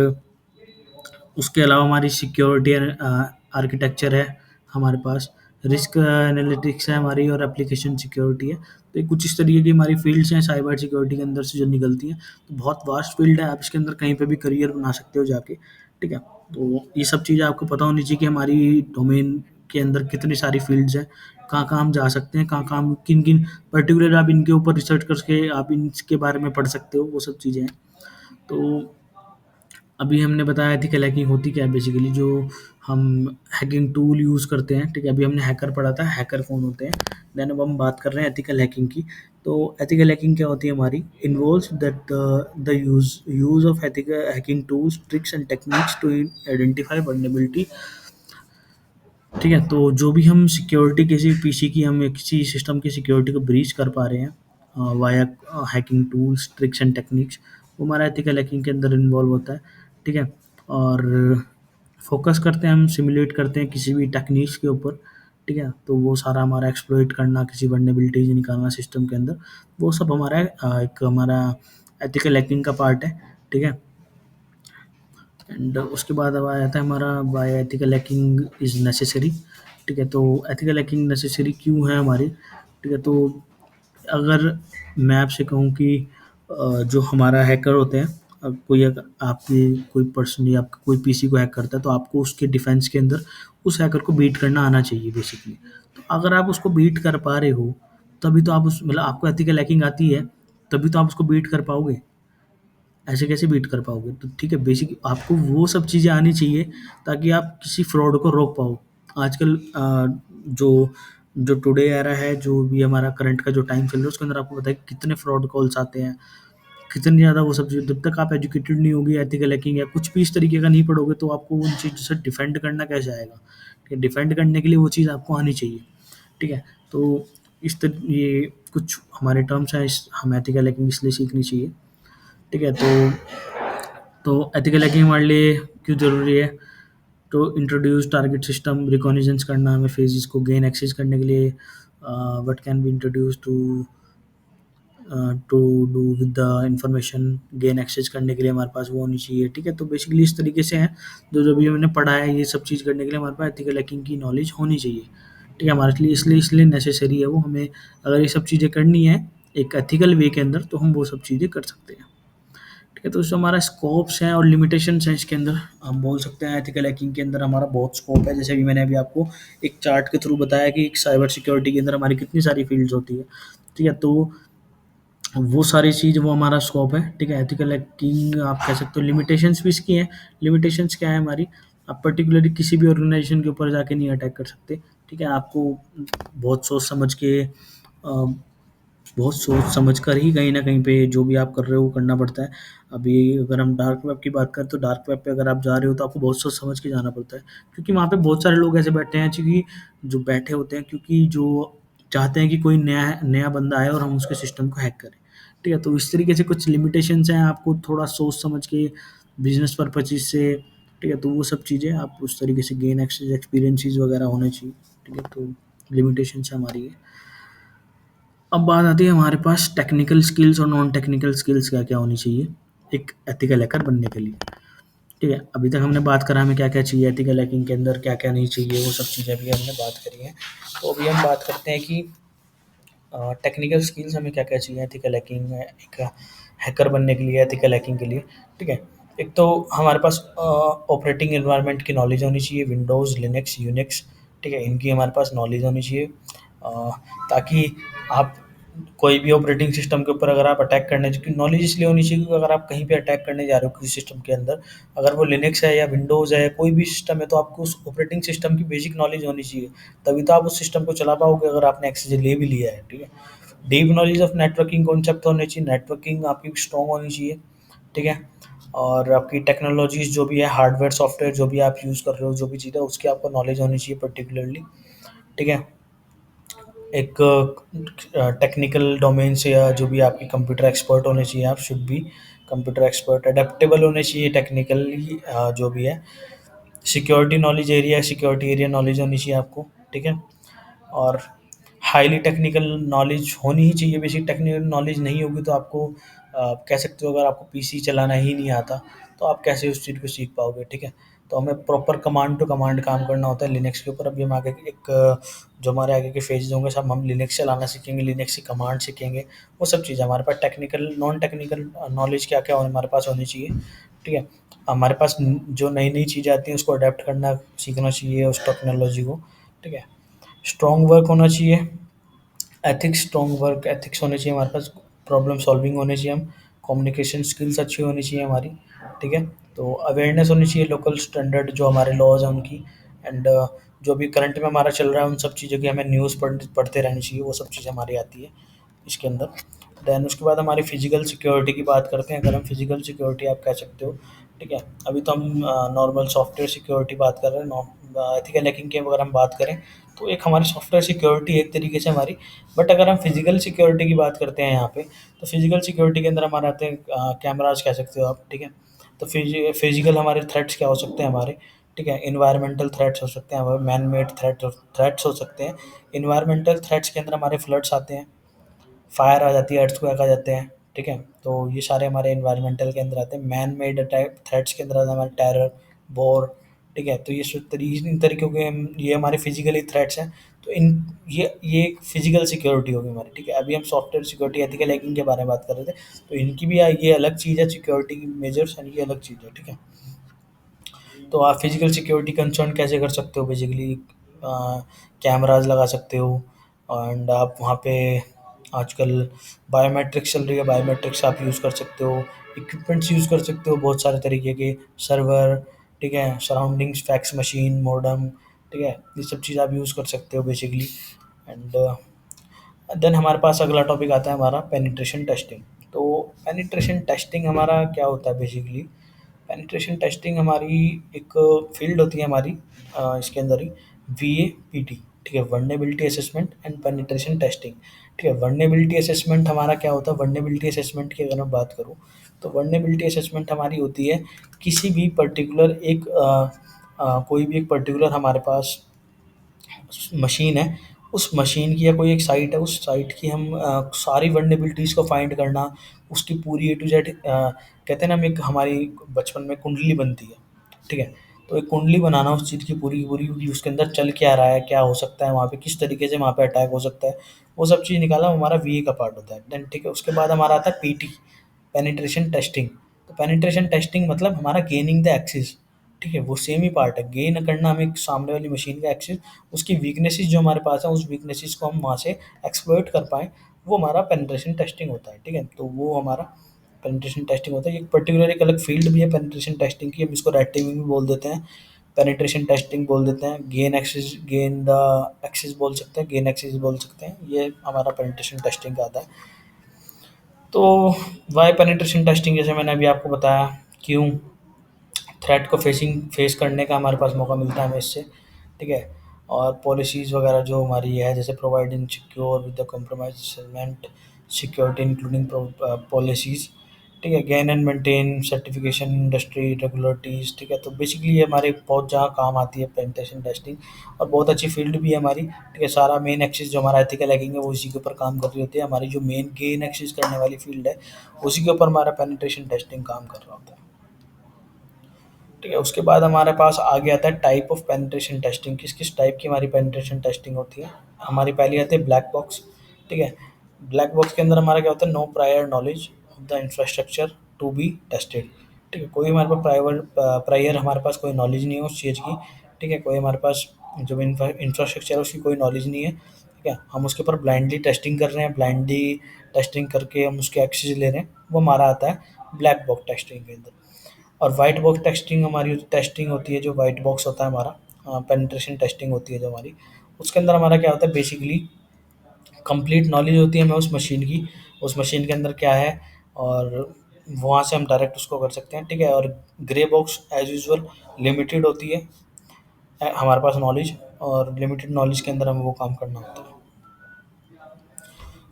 उसके अलावा हमारी सिक्योरिटी आर्किटेक्चर है हमारे पास, रिस्क एनालिटिक्स है हमारी, और एप्लीकेशन सिक्योरिटी है। तो ये कुछ इस तरीके की हमारी फील्ड्स हैं साइबर सिक्योरिटी के अंदर से जो निकलती हैं। तो बहुत वास्ट फील्ड है, आप इसके अंदर कहीं पे भी करियर बना सकते हो जाके, ठीक है? तो ये सब चीज़ें आपको पता होनी चाहिए कि हमारी डोमेन के अंदर कितनी सारी फील्ड्स हैं, कहाँ-कहाँ हम जा सकते हैं, कहाँ-कहाँ हम किन-किन पर्टिकुलर आप इनके ऊपर रिसर्च करके आप इनके बारे में पढ़ सकते हो, वो सब चीज़ें हैं। तो अभी हमने बताया एथिकल हैकिंग होती क्या है बेसिकली, जो हम हैकिंग टूल यूज़ करते हैं, ठीक है? अभी हमने हैकर पढ़ा था, हैकर कौन होते हैं। देन अब हम बात कर रहे हैं एथिकल हैकिंग की। तो एथिकल हैकिंग क्या होती है हमारी, involves that the use of ethical hacking tools, tricks and techniques to identify vulnerability, ठीक है? तो जो भी हम सिक्योरिटी किसी पीसी की, हम किसी सिस्टम की सिक्योरिटी को ब्रीच कर पा रहे हैं via hacking tools, tricks and techniques, वो हमारा एथिकल हैकिंग के अंदर इन्वॉल्व होता है, ठीक है? और फोकस करते हैं, हम सिमुलेट करते हैं किसी भी टेक्निक्स के ऊपर, ठीक है? तो वो सारा हमारा एक्सप्लॉइट करना, किसी वल्नरेबिलिटीज़ निकालना सिस्टम के अंदर, वो सब हमारा एक हमारा एथिकल हैकिंग का पार्ट है, ठीक है? एंड उसके बाद अब आ जाता है हमारा why ethical hacking is necessary. ठीक है, तो एथिकल हैकिंग नेसेसरी क्यों है हमारी? ठीक है, तो अगर मैं आपसे कहूँ कि जो हमारा हैकर होते हैं, कोई अगर आपकी कोई पर्सन या आपका कोई पीसी को हैक करता है, तो आपको उसके डिफेंस के अंदर उस हैकर को बीट करना आना चाहिए बेसिकली। तो अगर आप उसको बीट कर पा रहे हो, तभी तो आप उस मतलब आपको एथिकल हैकिंग आती है, तभी तो आप उसको बीट कर पाओगे। ऐसे कैसे बीट कर पाओगे? तो ठीक है, बेसिक आपको वो सब चीज़ें आनी चाहिए ताकि आप किसी फ्रॉड को रोक पाओ। आजकल जो जो टुडे एरा है, जो भी हमारा करंट का जो टाइम चल रहा है, उसके अंदर आपको पता है कि कितने फ्रॉड कॉल्स आते हैं, कितनी ज़्यादा वो सब चीज़ें। जब तक आप एजुकेटेड नहीं होगे एथिकल हैकिंग या कुछ भी इस तरीके का नहीं पढ़ोगे, तो आपको उन चीज़ों से डिफेंड करना कैसे आएगा? ठीक है, डिफेंड करने के लिए वो चीज़ आपको आनी चाहिए। ठीक है, तो ये कुछ हमारे टर्म्स हैं, हम एथिकल हैकिंग इसलिए सीखनी चाहिए। ठीक है, तो एथिकल हैकिंग हमारे लिए क्यों ज़रूरी है? तो इंट्रोड्यूस टारगेट सिस्टम रिकॉग्निजेंस करना, हमें फेजेस को गेन एक्सेस करने के लिए what can be introduce to do with the information gain access करने के लिए हमारे पास वो होनी चाहिए। ठीक है, तो बेसिकली इस तरीके से है, जो जो भी हमने पढ़ा है, ये सब चीज़ करने के लिए हमारे पास एथिकल हैकिंग की नॉलेज होनी चाहिए। ठीक है, हमारे लिए इसलिए नेसेसरी है वो। हमें अगर ये सब चीज़ें करनी है एक एथिकल वे के अंदर, तो हम वो सब चीज़ें कर सकते हैं। ठीक है, तो जो हमारा स्कोप्स हैं और लिमिटेशंस हैं इसके अंदर, हम बोल सकते हैं एथिकल हैकिंग के अंदर हमारा बहुत स्कोप है। जैसे अभी मैंने अभी आपको एक चार्ट के थ्रू बताया कि एक साइबर सिक्योरिटी के अंदर हमारी कितनी सारी फील्ड्स होती है। ठीक है, तो वो सारी चीज़ वो हमारा स्कोप है। ठीक है, एथिकल हैकिंग आप कह सकते हो। लिमिटेशंस भी इसकी हैं। लिमिटेशंस क्या है हमारी? आप पर्टिकुलरली किसी भी ऑर्गेनाइजेशन के ऊपर जाके नहीं अटैक कर सकते। ठीक है, आपको बहुत सोच समझ के बहुत सोच समझ कर ही कहीं न कहीं पे जो भी आप कर रहे हो वो करना पड़ता है। अभी अगर हम डार्क वेब की बात करें, तो डार्क वेब पे अगर आप जा रहे हो, तो आपको बहुत सोच समझ के जाना पड़ता है। क्योंकि वहाँ पे बहुत सारे लोग ऐसे बैठे हैं, क्योंकि जो बैठे होते हैं, क्योंकि जो चाहते हैं कि कोई नया नया बंदा आए और हम उसके सिस्टम को हैक करें। ठीक है, तो इस तरीके से कुछ लिमिटेशंस हैं, आपको थोड़ा सोच समझ के बिज़नेस पर्पसेज़ से। ठीक है, तो वो सब चीज़ें आप उस तरीके से गेन एक्सेस एक्सपीरियंसेस वगैरह होने चाहिए। ठीक है, तो लिमिटेशंस है हमारी ये। अब बात आती है हमारे पास टेक्निकल स्किल्स और नॉन टेक्निकल स्किल्स क्या-क्या होनी चाहिए एक एथिकल हैकर बनने के लिए। ठीक है, अभी तक हमने बात करा हमें क्या-क्या चाहिए एथिकल हैकिंग के अंदर, क्या-क्या नहीं चाहिए, वो सब चीज़ें अभी हमने बात करी हैं। तो अभी हम बात करते हैं कि टेक्निकल स्किल्स हमें क्या-क्या चाहिए एथिकल हैकिंग में, एक हैकर बनने के लिए, एथिकल हैकिंग के लिए। ठीक है, एक तो हमारे पास ऑपरेटिंग एनवायरनमेंट की नॉलेज होनी चाहिए, विंडोज़, लिनक्स, यूनिक्स। ठीक है, इनकी हमारे पास नॉलेज होनी चाहिए, अ, ताकि आप कोई भी ऑपरेटिंग सिस्टम के ऊपर अगर आप अटैक करने की नॉलेज इसलिए होनी चाहिए, क्योंकि अगर आप कहीं पे अटैक करने जा रहे हो किसी सिस्टम के अंदर, अगर वो लिनक्स है या विंडोज़ है, कोई भी सिस्टम है, तो आपको उस ऑपरेटिंग सिस्टम की बेसिक नॉलेज होनी चाहिए। तभी तो आप उस सिस्टम को चला पाओगे, अगर आपने एक्सेस ले भी लिया है। ठीक है, deep knowledge of networking concept होने चाहिए, नेटवर्किंग आपकी स्ट्रॉन्ग होनी चाहिए। ठीक है, और आपकी टेक्नोलॉजीज़ जो भी है, हार्डवेयर, सॉफ्टवेयर जो भी आप यूज़ कर रहे हो, जो भी चीज़ है, उसकी आपको नॉलेज होनी चाहिए पर्टिकुलरली। ठीक है, एक टेक्निकल डोमेन से, या जो भी आपकी कंप्यूटर एक्सपर्ट होने चाहिए, आप should be computer expert, adaptable होने चाहिए टेक्निकली, जो भी है। सिक्योरिटी एरिया नॉलेज होनी चाहिए आपको। ठीक है, और हाईली टेक्निकल नॉलेज होनी ही चाहिए। बेसिक टेक्निकल नॉलेज नहीं होगी तो आपको कह सकते हो, अगर आपको पीसी चलाना ही नहीं आता, तो आप कैसे उस चीज़ को सीख पाओगे। ठीक है, तो हमें प्रॉपर कमांड टू कमांड काम करना होता है लिनक्स के ऊपर। अभी हम आगे एक जो हमारे आगे के फेजेज़ होंगे, सब हम लिनक्स चलाना सीखेंगे, लिनक्स की कमांड सीखेंगे। वो सब चीज़ें हमारे पास टेक्निकल नॉन टेक्निकल नॉलेज क्या-क्या हमारे पास होनी चाहिए। ठीक है, हमारे पास जो नई-नई चीज़ें आती हैं उसको अडैप्ट करना सीखना चाहिए, उस टेक्नोलॉजी को। ठीक है, स्ट्रॉन्ग वर्क होना चाहिए, स्ट्रॉन्ग वर्क एथिक्स होने चाहिए हमारे पास, प्रॉब्लम सॉल्विंग होने चाहिए हम, कम्युनिकेशन स्किल्स अच्छी होनी चाहिए हमारी। ठीक है, तो अवेयरनेस होनी चाहिए लोकल स्टैंडर्ड जो हमारे लॉज हैं उनकी, एंड जो भी करंट में हमारा चल रहा है उन सब चीज़ों की हमें न्यूज़ पढ़ते रहनी चाहिए, वो सब चीज़ें हमारी आती है इसके अंदर। देन उसके बाद हमारी फिजिकल सिक्योरिटी की बात करते हैं, अगर हम फिजिकल सिक्योरिटी आप कह सकते हो। ठीक है, अभी तो हम नॉर्मल सॉफ्टवेयर सिक्योरिटी बात कर रहे हैं, एथिकल हैकिंग की अगर हम बात करें, तो एक हमारी सॉफ्टवेयर सिक्योरिटी एक तरीके से हमारी। बट अगर हम फिजिकल सिक्योरिटी की बात करते हैं यहाँ पे, तो फिजिकल सिक्योरिटी के अंदर हमारे आते हैं कैमराज कह सकते हो आप। ठीक है, तो फिजिकल हमारे थ्रेट्स क्या हो सकते हैं हमारे। ठीक है, इन्वायरमेंटल थ्रेट्स हो सकते हैं हमारे, मैन मेड थ्रेट्स हो सकते हैं। इन्वायरमेंटल थ्रेट्स के अंदर हमारे फ्लड्स आते हैं, फायर आ जाती है, अर्थक्वेक आ जाते हैं। ठीक है? तो ये सारे हमारे एनवायरमेंटल के अंदर आते हैं। मैन मेड अटैक थ्रेट्स के अंदर आता है हमारा टेरर, वॉर, ठीक है? तो इन तरीकों के ये हमारे फिजिकली थ्रेट्स हैं। तो इन ये एक फिजिकल सिक्योरिटी होगी हमारी, ठीक है? अभी हम सॉफ्टवेयर सिक्योरिटी, एथिकल हैकिंग के बारे में बात कर रहे थे। तो इनकी भी ये अलग चीज़ है, सिक्योरिटी की मेजर्स एंड ये अलग चीज़ है, ठीक है? तो आप फिजिकल सिक्योरिटी कंसर्न कैसे कर सकते हो? बेसिकली कैमराज लगा सकते हो, एंड आप वहाँ पे आजकल बायोमेट्रिक्स चल रही है, बायोमेट्रिक्स आप यूज़ कर सकते हो। इक्विपमेंट्स यूज़ कर सकते हो बहुत सारे तरीके के, सर्वर, ठीक है? सराउंडिंग्स, फैक्स मशीन, मॉडेम, ठीक है? ये सब चीज़ आप यूज़ कर सकते हो बेसिकली। एंड देन हमारे पास अगला टॉपिक आता है हमारा पेनिट्रेशन टेस्टिंग। तो पेनिट्रेशन टेस्टिंग हमारा क्या होता है बेसिकली? पेनिट्रेशन टेस्टिंग हमारी एक फील्ड होती है हमारी, इसके अंदर ही वीएपीटी, ठीक है? Vulnerability assessment and penetration testing, ठीक है? वर्नेबिलिटी असेसमेंट हमारा क्या होता है? वर्नेबिलिटी असेसमेंट की अगर मैं बात करूँ, तो वर्नेबिलिटी असेसमेंट हमारी होती है किसी भी पर्टिकुलर कोई भी एक पर्टिकुलर हमारे पास मशीन है, उस मशीन की या कोई एक साइट है, उस साइट की हम सारी वल्नरेबिलिटीज़ को फाइंड करना, उसकी पूरी ए टू जेड, कहते हैं ना, हम एक हमारी बचपन में कुंडली बनती है, ठीक है? तो एक कुंडली बनाना उस चीज़ की पूरी की पूरी, कि उसके अंदर चल क्या रहा है, क्या हो सकता है वहाँ पे, किस तरीके से वहाँ पे अटैक हो सकता है, वो सब चीज़ निकालना हमारा वीए का पार्ट होता है। देन ठीक है, उसके बाद हमारा आता है पीटी, पेनिट्रेशन टेस्टिंग। तो पेनिट्रेशन टेस्टिंग मतलब हमारा गेनिंग द एक्सेस, ठीक है? वो सेम ही पार्ट है, गेन करना हमें एक सामने वाली मशीन का एक्सेस, उसकी वीकनेसेस जो हमारे पास है, उस वीकनेसेस को हम वहाँ से एक्सप्लॉइट कर पाएँ, वो हमारा पेनिट्रेशन टेस्टिंग होता है, ठीक है? तो वो हमारा पेनिट्रेशन टेस्टिंग होता है। एक पर्टिकुलर एक अलग फील्ड भी है पेनिट्रेशन टेस्टिंग की, हम इसको रेड टीमिंग भी बोल देते हैं, पेनिट्रेशन टेस्टिंग बोल देते हैं, गेन द एक्सेस बोल सकते हैं, गेन एक्सेस बोल सकते हैं, ये हमारा पेनिट्रेशन टेस्टिंग का आता है। तो वाई पेनिट्रेशन टेस्टिंग, जैसे मैंने अभी आपको बताया, क्यों थ्रेट को फेस करने का हमारे पास मौका मिलता है हमें इससे, ठीक है? और पॉलिसीज़ वगैरह जो हमारी है, जैसे providing secure with the compromisement security including policies, ठीक है? Gain and maintain certification industry regulatories, ठीक है? तो बेसिकली ये हमारे बहुत जहाँ काम आती है पेनिट्रेशन टेस्टिंग, और बहुत अच्छी फील्ड भी है हमारी, ठीक है? सारा मेन एक्सिस जो हमारा एथिकल हैकिंग है वो इसी के ऊपर काम कर रही होती है। हमारी जो मेन गेन एक्सिस करने वाली फील्ड है, उसी के ऊपर हमारा पेनिट्रेशन टेस्टिंग काम कर रहा होता है, ठीक है? उसके बाद हमारे पास आगे आता है टाइप ऑफ पेनिट्रेशन टेस्टिंग, किस किस टाइप की हमारी पेनिट्रेशन टेस्टिंग होती है। हमारी पहली आती है ब्लैक बॉक्स, ठीक है? ब्लैक बॉक्स के अंदर हमारा क्या होता है? No prior knowledge of the infrastructure to be tested, ठीक है? कोई हमारे पास प्रायर हमारे पास कोई नॉलेज नहीं है उस चीज़ की, ठीक है? कोई हमारे पास जो इंफ्रास्ट्रक्चर है उसकी कोई नॉलेज नहीं है, ठीक है? हम उसके ऊपर ब्लाइंडली टेस्टिंग कर रहे हैं, ब्लाइंडली टेस्टिंग करके हम उसके एक्सेस ले रहे हैं, वो हमारा आता है ब्लैक बॉक्स टेस्टिंग के अंदर। और वाइट बॉक्स टेस्टिंग हमारी टेस्टिंग होती है, जो वाइट बॉक्स होता है हमारा, पेनिट्रेशन टेस्टिंग होती है जो हमारी, उसके अंदर हमारा क्या होता है? बेसिकली कंप्लीट नॉलेज होती है हमें उस मशीन की, उस मशीन के अंदर क्या है, और वहाँ से हम डायरेक्ट उसको कर सकते हैं, ठीक है? और grey box as usual limited होती है हमारे पास नॉलेज, और लिमिटेड नॉलेज के अंदर हमें वो काम करना होता है।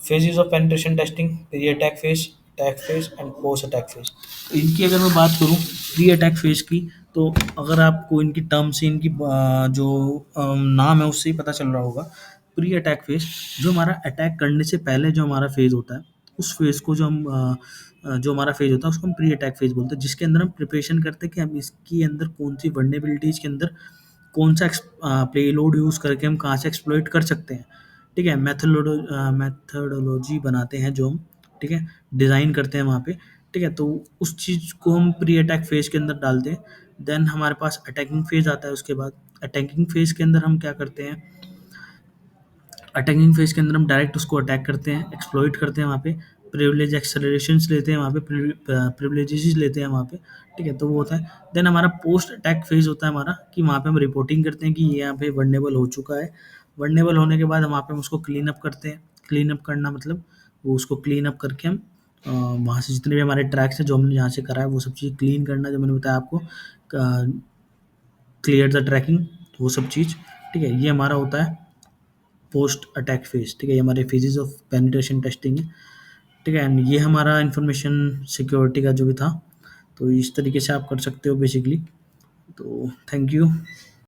Phases of penetration testing: pre attack phase, attack phase and post attack phase. तो इनकी अगर मैं बात करूँ प्री अटैक फेज की, तो अगर आपको इनकी टर्म से इनकी जो नाम है उससे ही पता चल रहा होगा, प्री अटैक फेज जो हमारा अटैक करने से पहले जो हमारा फेज होता है, उस फेज को जो हमारा फेज होता है उसको हम प्री अटैक फेज बोलते हैं, जिसके अंदर हम प्रिपरेशन करते हैं कि हम इसके अंदर कौन सी वर्नेबिलिटीज के अंदर कौन सा पेलोड यूज़ करके हम कहाँ से एक्सप्लॉइट कर सकते हैं, ठीक है? मेथडोलॉजी बनाते हैं जो हम, ठीक है? डिज़ाइन करते हैं वहाँ पे, ठीक है? तो उस चीज़ को हम प्री अटैक फेज़ के अंदर डालते हैं। देन हमारे पास अटैकिंग फेज़ आता है उसके बाद। अटैकिंग फेज़ के अंदर हम क्या करते हैं? अटैकिंग फेज़ के अंदर हम डायरेक्ट उसको अटैक करते हैं, एक्सप्लॉइट करते हैं वहाँ पे, प्रिविलेज एक्सेलरेशंस लेते हैं वहाँ पे, प्रिविलेजेस लेते हैं वहाँ पे, ठीक है? तो वो होता है। देन हमारा पोस्ट अटैक फेज़ होता है हमारा, कि वहाँ पे हम रिपोर्टिंग करते हैं कि ये यहाँ पे वल्नरेबल हो चुका है। वल्नरेबल होने के बाद हम वहाँ पे हम उसको क्लीन अप करते हैं। क्लीन अप करना मतलब वो उसको क्लीन अप करके हम वहाँ से जितने भी हमारे ट्रैक्स हैं जो हमने जहाँ से करा है वो सब चीज़ क्लीन करना, जो मैंने बताया आपको, क्लियर द ट्रैकिंग, वो सब चीज़, ठीक है? ये हमारा होता है पोस्ट अटैक फेज, ठीक है? ये हमारे फेजेस ऑफ पेनिट्रेशन टेस्टिंग है, ठीक है? एंड ये हमारा इंफॉर्मेशन सिक्योरिटी का जो भी था, तो इस तरीके से आप कर सकते हो बेसिकली। तो थैंक यू।